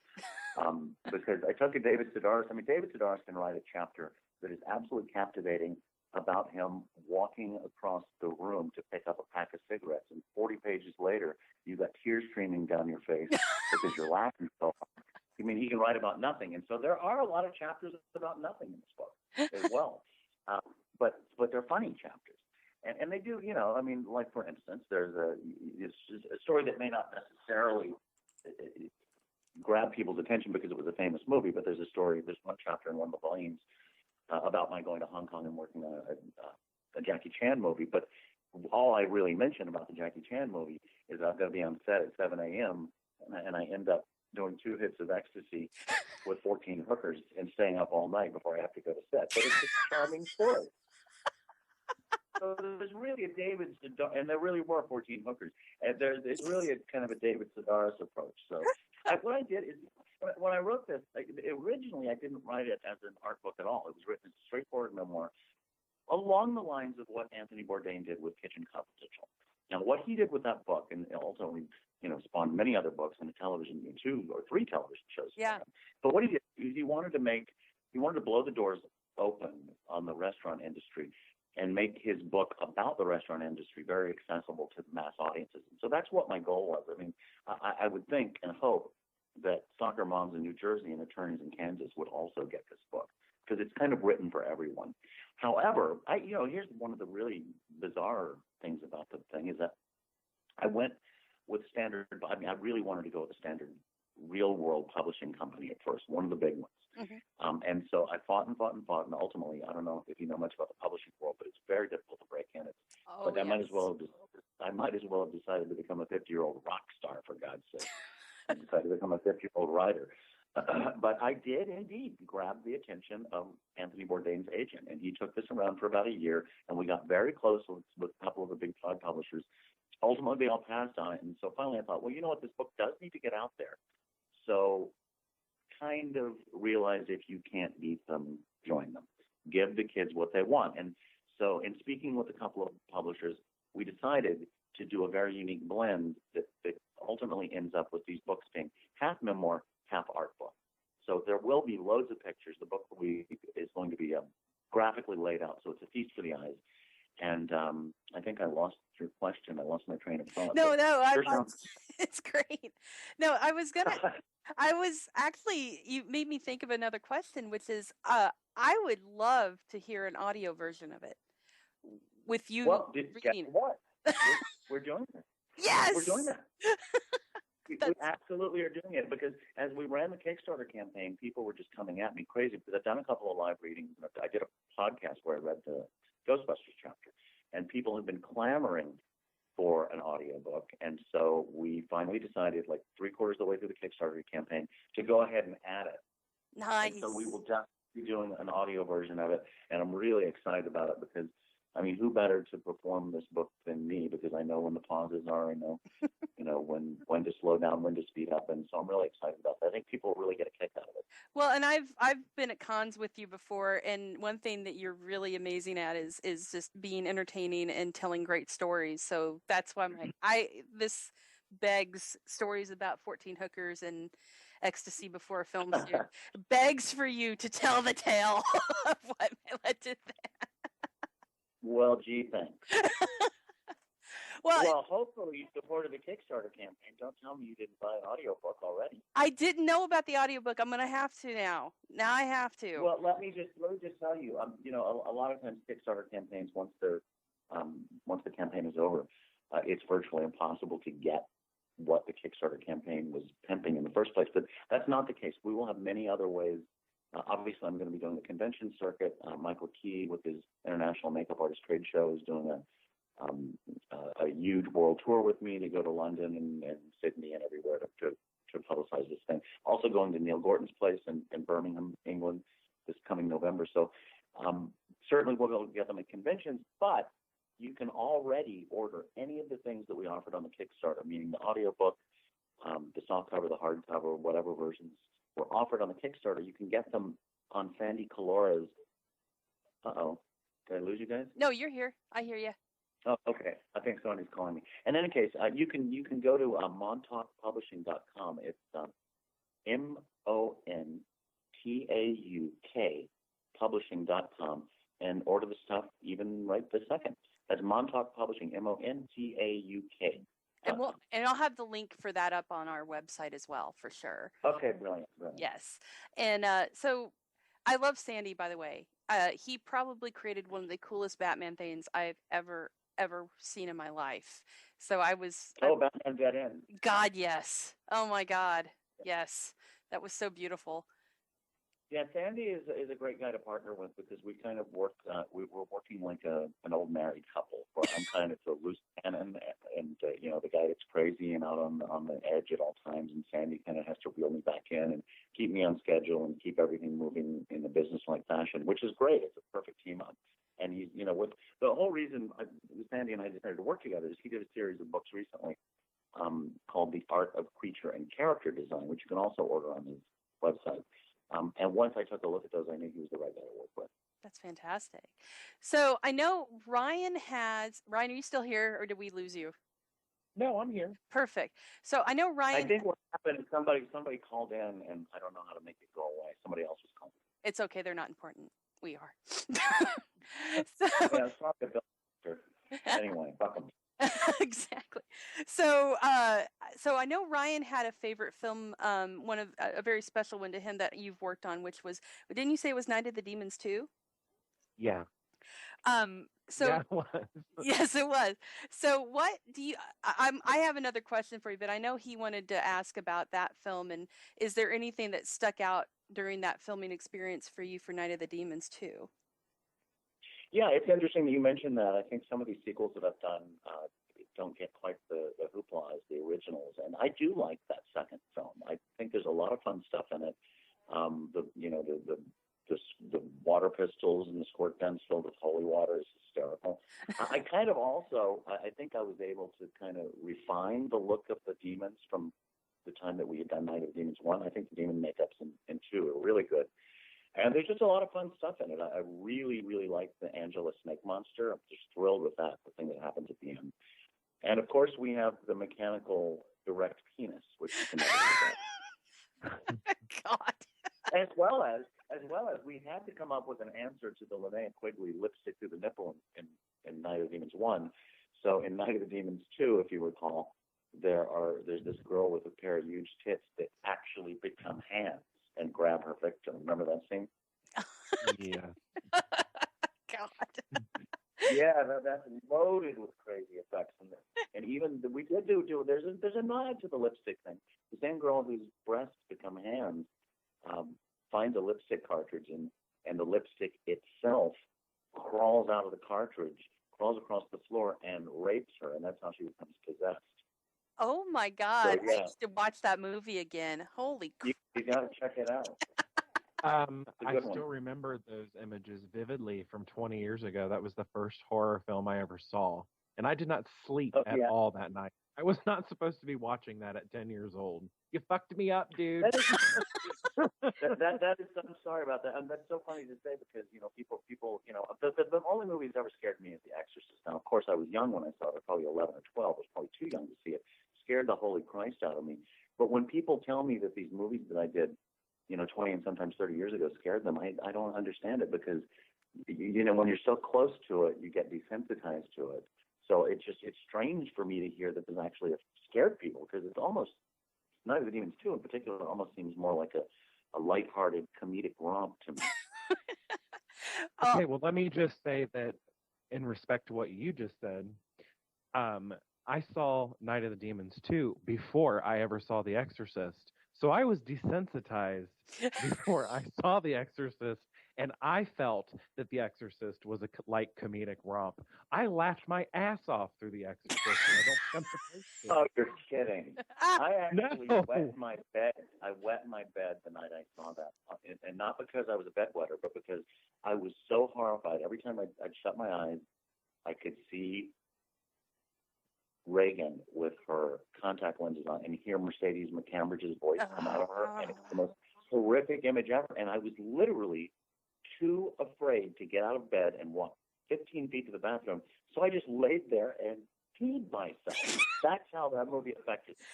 Because I took a David Sedaris. David Sedaris can write a chapter that is absolutely captivating about him walking across the room to pick up a pack of cigarettes. And 40 pages later, you've got tears streaming down your face because you're laughing so hard. He can write about nothing. And so there are a lot of chapters about nothing in this book as well. But they're funny chapters. And they do, like, for instance, there's a story that may not necessarily grab people's attention because it was a famous movie, but there's one chapter in one of the volumes about my going to Hong Kong and working on a Jackie Chan movie. But all I really mention about the Jackie Chan movie is I'm going to be on set at 7 a.m. and I end up doing 2 hits of ecstasy with 14 hookers and staying up all night before I have to go to set. But it's a charming story. So there's really a David Sedaris, and there really were 14 hookers. And it's really a kind of a David Sedaris approach. So what I did is, when I wrote this, originally I didn't write it as an art book at all. It was written as a straightforward memoir along the lines of what Anthony Bourdain did with Kitchen Confidential. Now, what he did with that book, and ultimately, spawned many other books and a television, 2 or 3 television shows. Yeah. But what he did is he wanted to blow the doors open on the restaurant industry and make his book about the restaurant industry very accessible to the mass audiences. And so that's what my goal was. I mean, I would think and hope that soccer moms in New Jersey and attorneys in Kansas would also get this book, because it's kind of written for everyone. However, here's one of the really bizarre things about the thing is that I went with Standard. I mean, I really wanted to go with the Standard Real World Publishing Company at first, one of the big ones. Mm-hmm. And so I fought, and ultimately, I don't know if you know much about the publishing world, but it's very difficult to break in. I might as well have decided to become a 50-year-old rock star, for God's sake. I decided to become a 50-year-old writer. But I did indeed grab the attention of Anthony Bourdain's agent, and he took this around for about a year, and we got very close with a couple of the big five publishers. Ultimately, they all passed on it, and so finally I thought, well, you know what, this book does need to get out there. So kind of realize if you can't beat them, join them. Give the kids what they want. And so in speaking with a couple of publishers, we decided to do a very unique blend that ultimately ends up with these books being half memoir, half art book. So there will be loads of pictures. The book is going to be graphically laid out, so it's a feast for the eyes. And I think I lost your question. I lost my train of thought. No, it's great. No, you made me think of another question, which is, I would love to hear an audio version of it with you reading. What? We're doing that. Yes! We're doing that. We absolutely are doing it, because as we ran the Kickstarter campaign, people were just coming at me crazy, because I've done a couple of live readings. I did a podcast where I read the Ghostbusters chapter, and people have been clamoring for an audiobook. And so we finally decided, like 3/4 of the way through the Kickstarter campaign, to go ahead and add it. Nice. And so we will just be doing an audio version of it, and I'm really excited about it, because I mean, who better to perform this book than me? Because I know when the pauses are, I know, when to slow down, when to speed up, and so I'm really excited about that. I think people really get a kick out of it. Well, and I've been at cons with you before, and one thing that you're really amazing at is just being entertaining and telling great stories. So that's why I'm like, this begs stories about 14 hookers and ecstasy before a film shoot. Begs for you to tell the tale of what led to that. Well, gee, thanks. Well, hopefully you supported the Kickstarter campaign. Don't tell me you didn't buy an audiobook already. I didn't know about the audiobook. I'm going to have to now. Now I have to. Well, let me just tell you, a lot of times Kickstarter campaigns, once the campaign is over, it's virtually impossible to get what the Kickstarter campaign was pimping in the first place. But that's not the case. We will have many other ways. Obviously, I'm going to be doing the convention circuit. Michael Key, with his International Makeup Artist Trade Show, is doing a huge world tour with me to go to London and Sydney and everywhere to publicize this thing. Also going to Neil Gorton's place in Birmingham, England, this coming November. So certainly we'll be able to get them at conventions, but you can already order any of the things that we offered on the Kickstarter, meaning the audiobook, the softcover, the hardcover, whatever versions were offered on the Kickstarter. You can get them on Sandy Calora's. Uh-oh. Did I lose you guys? No, you're here. I hear you. Oh, okay. I think somebody's calling me. In any case, you can go to montaukpublishing.com. It's MONTAUK publishing.com, and order the stuff even right this second. That's Montauk Publishing, MONTAUK. And I'll have the link for that up on our website as well, for sure. Okay, brilliant. Yes. And so I love Sandy, by the way. He probably created one of the coolest Batman things I've ever seen in my life. So Batman Dead End. God, yes. Oh my God. Yes. That was so beautiful. Yeah, Sandy is a great guy to partner with, because we kind of work. We were working like an old married couple, where I'm kind of the loose cannon, and the guy that's crazy and out on the edge at all times, and Sandy kind of has to reel me back in and keep me on schedule and keep everything moving in a business-like fashion, which is great. It's a perfect team up. And he's, with the whole reason Sandy and I decided to work together is he did a series of books recently called The Art of Creature and Character Design, which you can also order on his website. And once I took a look at those, I knew he was the right guy to work with. That's fantastic. So I know Ryan, are you still here, or did we lose you? No, I'm here. Perfect. So I know Ryan. I think what happened is somebody called in, and I don't know how to make it go away. Somebody else was calling. It's okay. They're not important. We are. Yeah, it's probably a bill. Anyway, fuck 'em. Exactly. So I know Ryan had a favorite film, one of a very special one to him that you've worked on, which was, didn't you say it was Night of the Demons 2? Yeah. So Yeah, it was. yes, it was. So what do you? I have another question for you, but I know he wanted to ask about that film. And is there anything that stuck out during that filming experience for you for Night of the Demons 2? Yeah, it's interesting that you mentioned that. I think some of these sequels that I've done don't get quite the hoopla as the originals, and I do like that second film. I think there's a lot of fun stuff in it. The water pistols and the squirt guns filled with holy water is hysterical. I kind of also, I think I was able to kind of refine the look of the demons from the time that we had done Night of the Demons 1. I think the demon makeups in 2 are really good. And there's just a lot of fun stuff in it. I really, really like the Angela Snake Monster. I'm just thrilled with that, the thing that happens at the end. And of course, we have the mechanical erect penis, which you can never forget. God. As well as we had to come up with an answer to the Linnea Quigley lipstick through the nipple in Night of the Demons 1. So in Night of the Demons 2, if you recall, there's this girl with a pair of huge tits that actually become hands and grab her victim. Remember that scene? Yeah. God. Yeah, that's loaded with crazy effects. And even we did do there's a nod to the lipstick thing. The same girl whose breasts become hands finds a lipstick cartridge, and the lipstick itself crawls out of the cartridge, crawls across the floor, and rapes her, and that's how she becomes possessed. Oh my God! So, yeah. I used to watch that movie again. Holy crap! You gotta check it out. I still remember those images vividly from 20 years ago. That was the first horror film I ever saw, and I did not sleep at all that night. I was not supposed to be watching that at 10 years old. You fucked me up, dude. That is. I'm sorry about that, and that's so funny to say because people the only movie that's ever scared me is The Exorcist. Now, of course, I was young when I saw it. I was probably 11 or 12. I was probably too young to see it. Scared the holy Christ out of me. But when people tell me that these movies that I did, 20 and sometimes 30 years ago scared them, I don't understand it because when you're so close to it, you get desensitized to it. So it's strange for me to hear that there's actually scared people because it's almost Night of the Demons 2 in particular almost seems more like a lighthearted comedic romp to me. Okay, well, let me just say that in respect to what you just said, I saw Night of the Demons 2 before I ever saw The Exorcist. So I was desensitized before I saw The Exorcist, and I felt that The Exorcist was a light comedic romp. I laughed my ass off through The Exorcist. And I don't think I'm supposed to. Oh, you're kidding. I actually wet my bed. I wet my bed the night I saw that. And not because I was a bedwetter, but because I was so horrified. Every time I'd shut my eyes, I could see Reagan with her contact lenses on and hear Mercedes McCambridge's voice come out of her. And it's the most horrific image ever. And I was literally too afraid to get out of bed and walk 15 feet to the bathroom. So I just laid there and peed myself. That's how that movie affected me.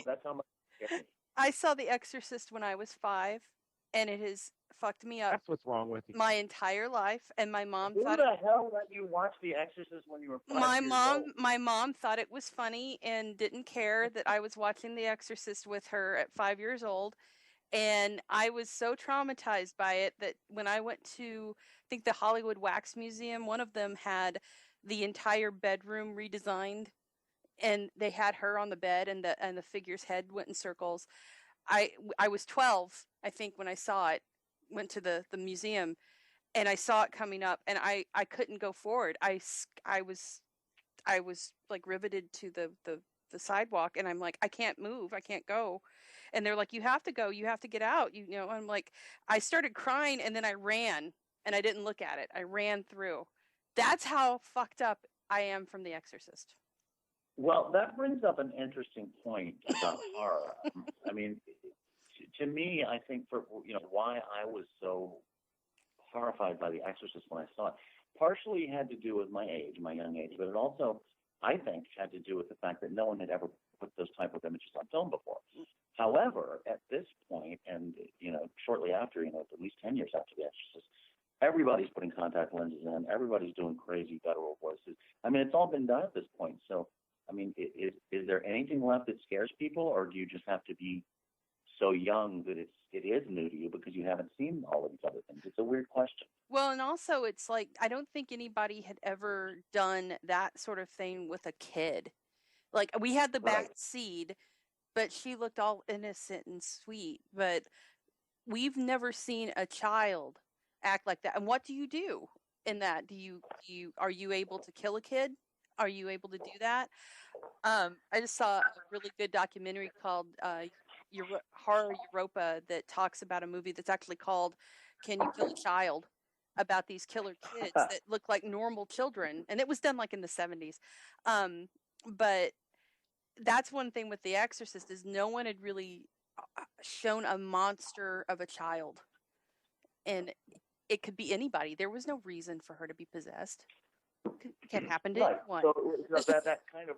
That's how much it scared me. I saw The Exorcist when I was 5, and it has fucked me up. That's what's wrong with you. My entire life, and my mom thought. Who the hell let you watch The Exorcist when you were 5 years old? My mom thought it was funny and didn't care that I was watching The Exorcist with her at 5 years old. And I was so traumatized by it that when I went to, I think, the Hollywood Wax Museum, one of them had the entire bedroom redesigned, and they had her on the bed, and the figure's head went in circles. I was 12, I think, when I saw it. Went to the museum, and I saw it coming up, and I couldn't go forward. I was like riveted to the sidewalk, and I'm like, I can't move, I can't go. And they're like, you have to go, you have to get out, I'm like, I started crying, and then I ran, and I didn't look at it. I ran through. That's how fucked up I am from The Exorcist. Well, that brings up an interesting point about horror. I mean, to me, I think for why I was so horrified by The Exorcist when I saw it, partially had to do with my age, my young age, but it also, I think, had to do with the fact that no one had ever put those type of images on film before. However, at this point, and shortly after, at least 10 years after The Exorcist, everybody's putting contact lenses in. Everybody's doing crazy guttural voices. I mean, it's all been done at this point. So, I mean, is there anything left that scares people, or do you just have to be so young that it is new to you because you haven't seen all of these other things? It's a weird question. Well, and also it's like, I don't think anybody had ever done that sort of thing with a kid. Like, we had the Right. bat seed, but she looked all innocent and sweet. But we've never seen a child act like that. And what do you do in that? Are you able to kill a kid? Are you able to do that? I just saw a really good documentary called Horror Europa that talks about a movie that's actually called Can You Kill a Child? About these killer kids that look like normal children. And it was done like in the 70s. But that's one thing with The Exorcist is no one had really shown a monster of a child. And it could be anybody. There was no reason for her to be possessed. It can happen to anyone. So that kind of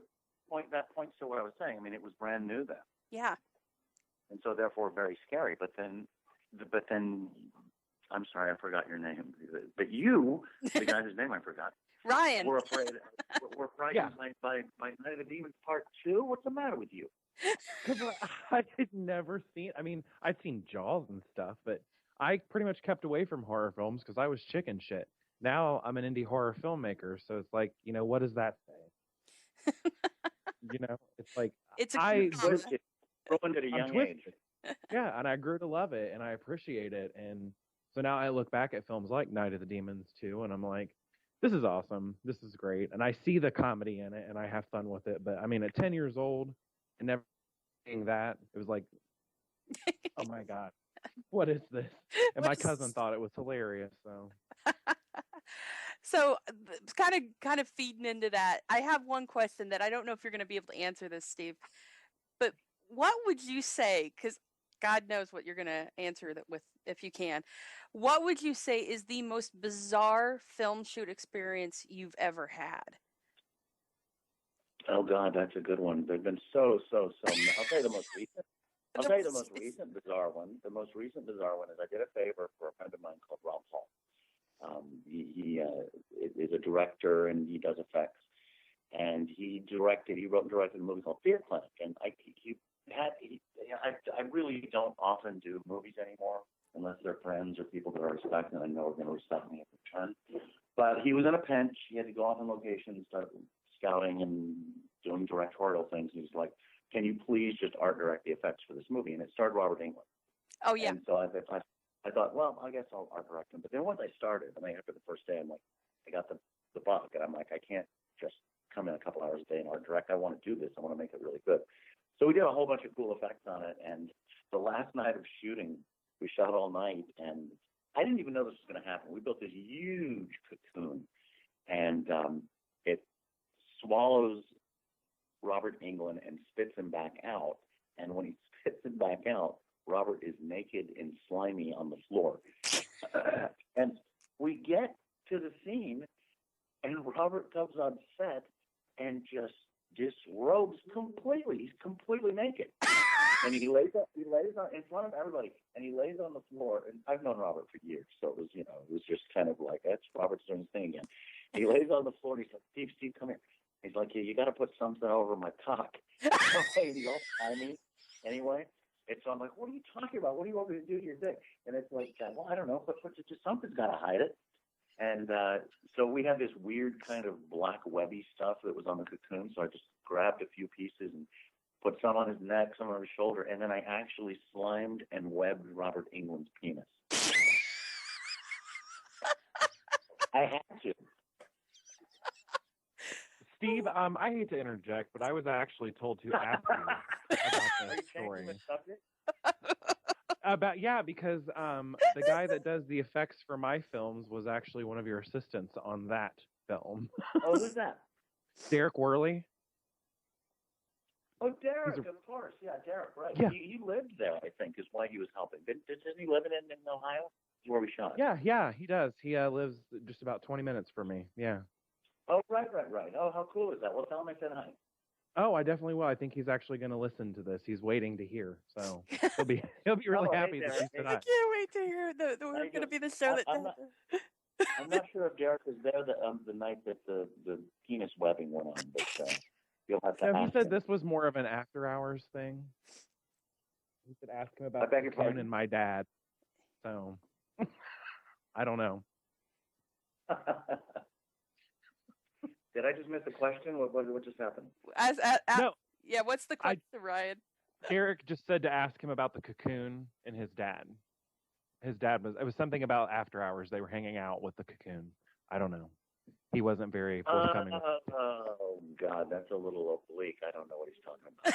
points to what I was saying. I mean, it was brand new then. Yeah. And so therefore very scary. But then I'm sorry, I forgot your name. But you, the guy whose name I forgot, Ryan, we're afraid. We're frightened by Night of the Demons Part 2. What's the matter with you? Because I had never seen. I mean, I'd seen Jaws and stuff, but I pretty much kept away from horror films because I was chicken shit. Now I'm an indie horror filmmaker, so it's like, what does that say? It's like I ruined at a young age. Yeah, and I grew to love it, and I appreciate it, and so now I look back at films like Night of the Demons 2, and I'm like, this is awesome, this is great, and I see the comedy in it, and I have fun with it. But I mean, at 10 years old, and never seeing that, it was like, oh my god, what is this? And my cousin thought it was hilarious. So kind of feeding into that, I have one question that I don't know if you're going to be able to answer this, Steve. But what would you say, because God knows what you're going to answer that with, if you can, what would you say is the most bizarre film shoot experience you've ever had? Oh God, that's a good one. There've been so. I'll tell you the most recent. I'll tell you the most recent bizarre one. The most recent bizarre one is I did a favor for a friend of mine called Rob Hall. He is a director and he does effects. And he wrote and directed a movie called Fear Clinic. And I really don't often do movies anymore unless they're friends or people that I respect and I know are going to respect me in return. But he was in a pinch. He had to go off on location and start scouting and doing directorial things. He was like, can you please just art direct the effects for this movie? And it starred Robert Englund. Oh, yeah. And so I thought, well, I guess I'll art direct him. But then once I started, after the first day, I'm like, I got the bug. And I'm like, I can't just come in a couple hours a day and art direct. I want to do this. I want to make it really good. So we did a whole bunch of cool effects on it. And the last night of shooting, we shot all night. And I didn't even know this was going to happen. We built this huge cocoon. And it swallows Robert Englund and spits him back out. And when he spits him back out, Robert is naked and slimy on the floor. And we get to the scene, and Robert comes on set and just disrobes completely. He's completely naked. And he lays on in front of everybody, and he lays on the floor. And I've known Robert for years, so it was just kind of like, that's Robert's doing his thing again. And he lays on the floor, and he's like, Steve, come here. He's like, yeah, you got to put something over my cock. And he's all slimy anyway. And so I'm like, what are you talking about? What do you want me to do to your dick? And it's like, well, I don't know, but just something's got to hide it. And so we had this weird kind of black webby stuff that was on the cocoon. So I just grabbed a few pieces and put some on his neck, some on his shoulder, and then I actually slimed and webbed Robert Englund's penis. I had to. Steve, I hate to interject, but I was actually told to ask you about that story. Because the guy that does the effects for my films was actually one of your assistants on that film. Oh, who's that? Derek Worley. Oh, Derek, of course. Yeah, Derek, right. Yeah. He lived there, I think, is why he was helping. Didn't he live in Ohio? That's where we shot. Yeah, he does. He lives just about 20 minutes from me. Yeah. Oh, right. Oh, how cool is that? Well, tell him I said hi. Oh, I definitely will. I think he's actually going to listen to this. He's waiting to hear, so he'll be really happy that you said hi. I can't wait to hear that we're going to be the show that. I'm not sure if Derek was there the night that the penis webbing went on, but you'll have to No, he ask said him. this was more of an after-hours thing. You could ask him I about beg your Cocoon pardon? and my dad. So, I don't know. Did I just miss the question? What just happened? No. Yeah, what's the question, Ryan? Eric just said to ask him about the Cocoon and his dad. It was something about after hours. They were hanging out with the Cocoon. I don't know. He wasn't very forthcoming. Oh, God, that's a little oblique. I don't know what he's talking about.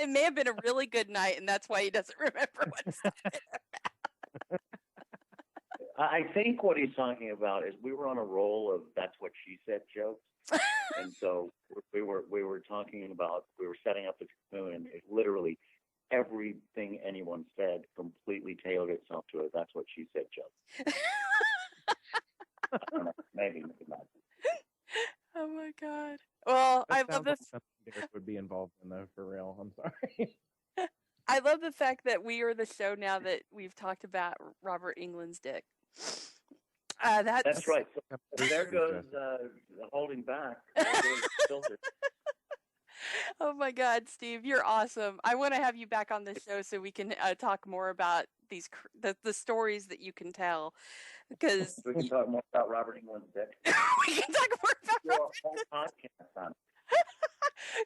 It may have been a really good night, and that's why he doesn't remember what's I think what he's talking about is we were on a roll of "that's what she said" jokes, and so we were talking about, we were setting up the Cocoon, and it literally everything anyone said completely tailored itself to a "that's what she said" joke. I don't know, maybe not. Oh my God! Well, I love this. Derek would be involved in though, for real. I'm sorry. I love the fact that we are the show now that we've talked about Robert Englund's dick. That's right. So there goes holding back. There goes filter. Oh my God, Steve, you're awesome. I want to have you back on the show so we can talk more about these the stories that you can tell. Because we can talk more about Robert Englund's dick. We can talk more about Robert. Podcast on it.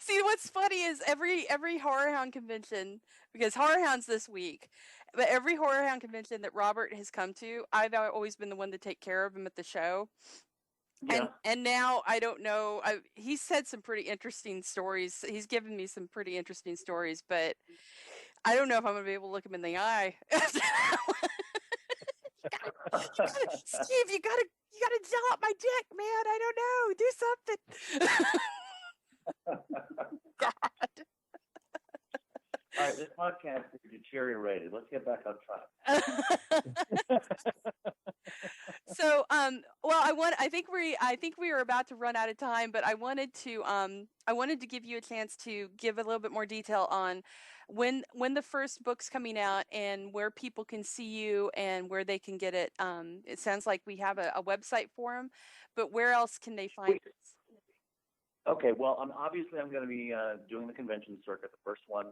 See, what's funny is every Horror Hound convention, because Horror Hound's this week, but every Horror Hound convention that Robert has come to, I've always been the one to take care of him at the show. Yeah. And now I don't know. He's said some pretty interesting stories. He's given me some pretty interesting stories, but I don't know if I'm going to be able to look him in the eye. Steve, you gotta gel up my dick, man. I don't know. Do something. God. All right, this podcast is deteriorated. Let's get back on track. So, well, I think we are about to run out of time, but I wanted to give you a chance to give a little bit more detail on when the first book's coming out and where people can see you and where they can get it. It sounds like we have a website for them, but where else can they find it? Okay, well, obviously I'm going to be doing the convention circuit. The first one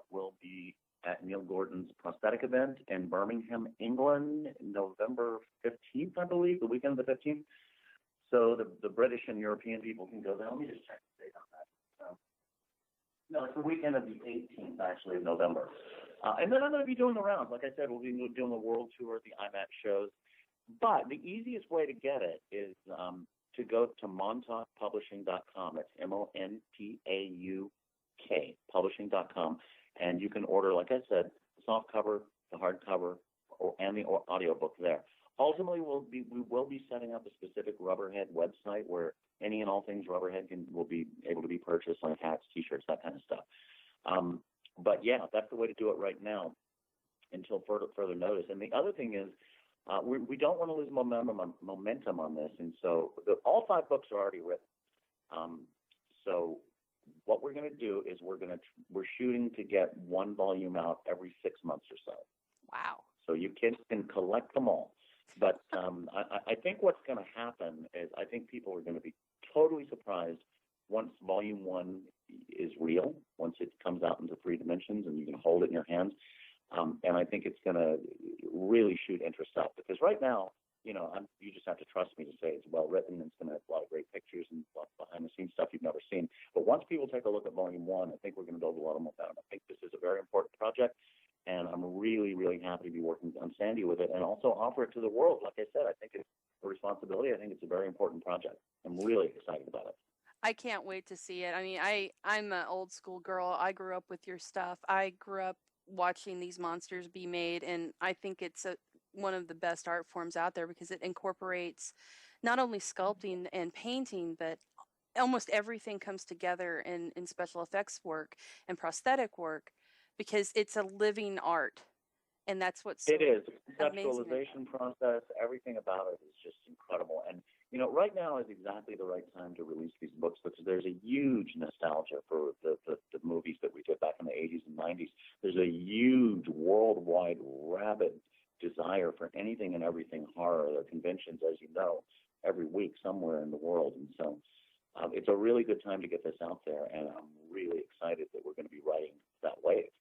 will be at Neil Gordon's prosthetic event in Birmingham, England, November 15th, I believe, the weekend of the 15th. So the British and European people can go there. Let me just check the date on that. No, it's the weekend of the 18th, actually, of November. And then I'm going to be doing the rounds. Like I said, we'll be doing the world tour, the IMAX shows. But the easiest way to get it is to go to montaukpublishing.com. It's MONTAUK, publishing.com. And you can order, like I said, the soft cover, the hardcover, and the audiobook there. Ultimately, we will be setting up a specific Rubberhead website where any and all things Rubberhead will be able to be purchased, like hats, T-shirts, that kind of stuff. But yeah, that's the way to do it right now until further notice. And the other thing is, we don't want to lose momentum on this, and so all 5 books are already written. So what we're going to do is we're shooting to get 1 volume out every 6 months or so. Wow! So you kids can collect them all. But I think what's going to happen is I think people are going to be totally surprised once volume 1 is real, once it comes out into 3 dimensions and you can hold it in your hands. And I think it's going to really shoot interest up, because right now, you just have to trust me to say it's well written. It's going to have a lot of great pictures and behind the scenes stuff you've never seen. But once people take a look at volume 1, I think we're going to build a lot of momentum. I think this is a very important project, and I'm really, really happy to be working on Sandy with it and also offer it to the world. Like I said, I think it's a responsibility. I think it's a very important project. I'm really excited about it. I can't wait to see it. I mean, I'm an old school girl. I grew up with your stuff. I grew up watching these monsters be made, and I think it's one of the best art forms out there because it incorporates not only sculpting and painting, but almost everything comes together in special effects work and prosthetic work, because it's a living art, and that's what's it is. The conceptualization process, everything about it is just incredible. And right now is exactly the right time to release these books, because there's a huge nostalgia for the movies that we did back in the 80s and 90s. There's a huge worldwide rabid desire for anything and everything horror. There are conventions, as you know, every week somewhere in the world. And so it's a really good time to get this out there. And I'm really excited that we're going to be riding that wave.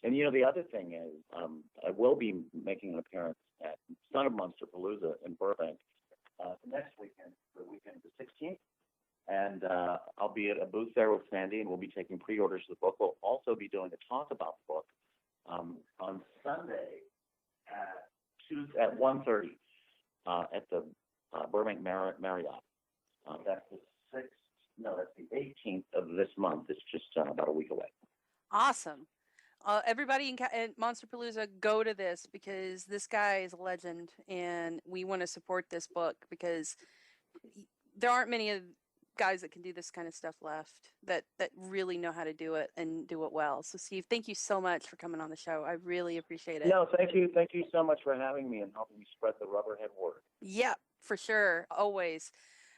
And, the other thing is I will be making an appearance at Son of Monsterpalooza in Burbank next weekend, the weekend of the 16th. And I'll be at a booth there with Sandy, and we'll be taking pre-orders of the book. We'll also be doing a talk about the book on Sunday at 1:30 at the Burbank Marriott. That's the 18th of this month. It's just about a week away. Awesome. Everybody in Monsterpalooza, go to this because this guy is a legend, and we want to support this book because there aren't many guys that can do this kind of stuff left that really know how to do it and do it well. So, Steve, thank you so much for coming on the show. I really appreciate it. No, thank you. Thank you so much for having me and helping me spread the Rubberhead word. Yep, for sure. Always.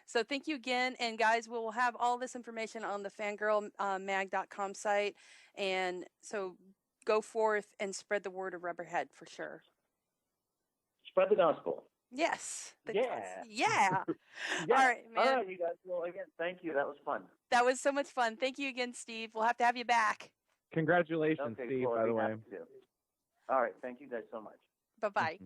So thank you again. And guys, we'll have all this information on the fangirlmag.com site. And so go forth and spread the word of Rubberhead for sure. Spread the gospel. Yes. Yeah. Yeah. Yeah. All right, man. All right, you guys. Well, again, thank you. That was fun. That was so much fun. Thank you again, Steve. We'll have to have you back. Congratulations, Steve, cool. by the way. All right. Thank you guys so much. Bye-bye.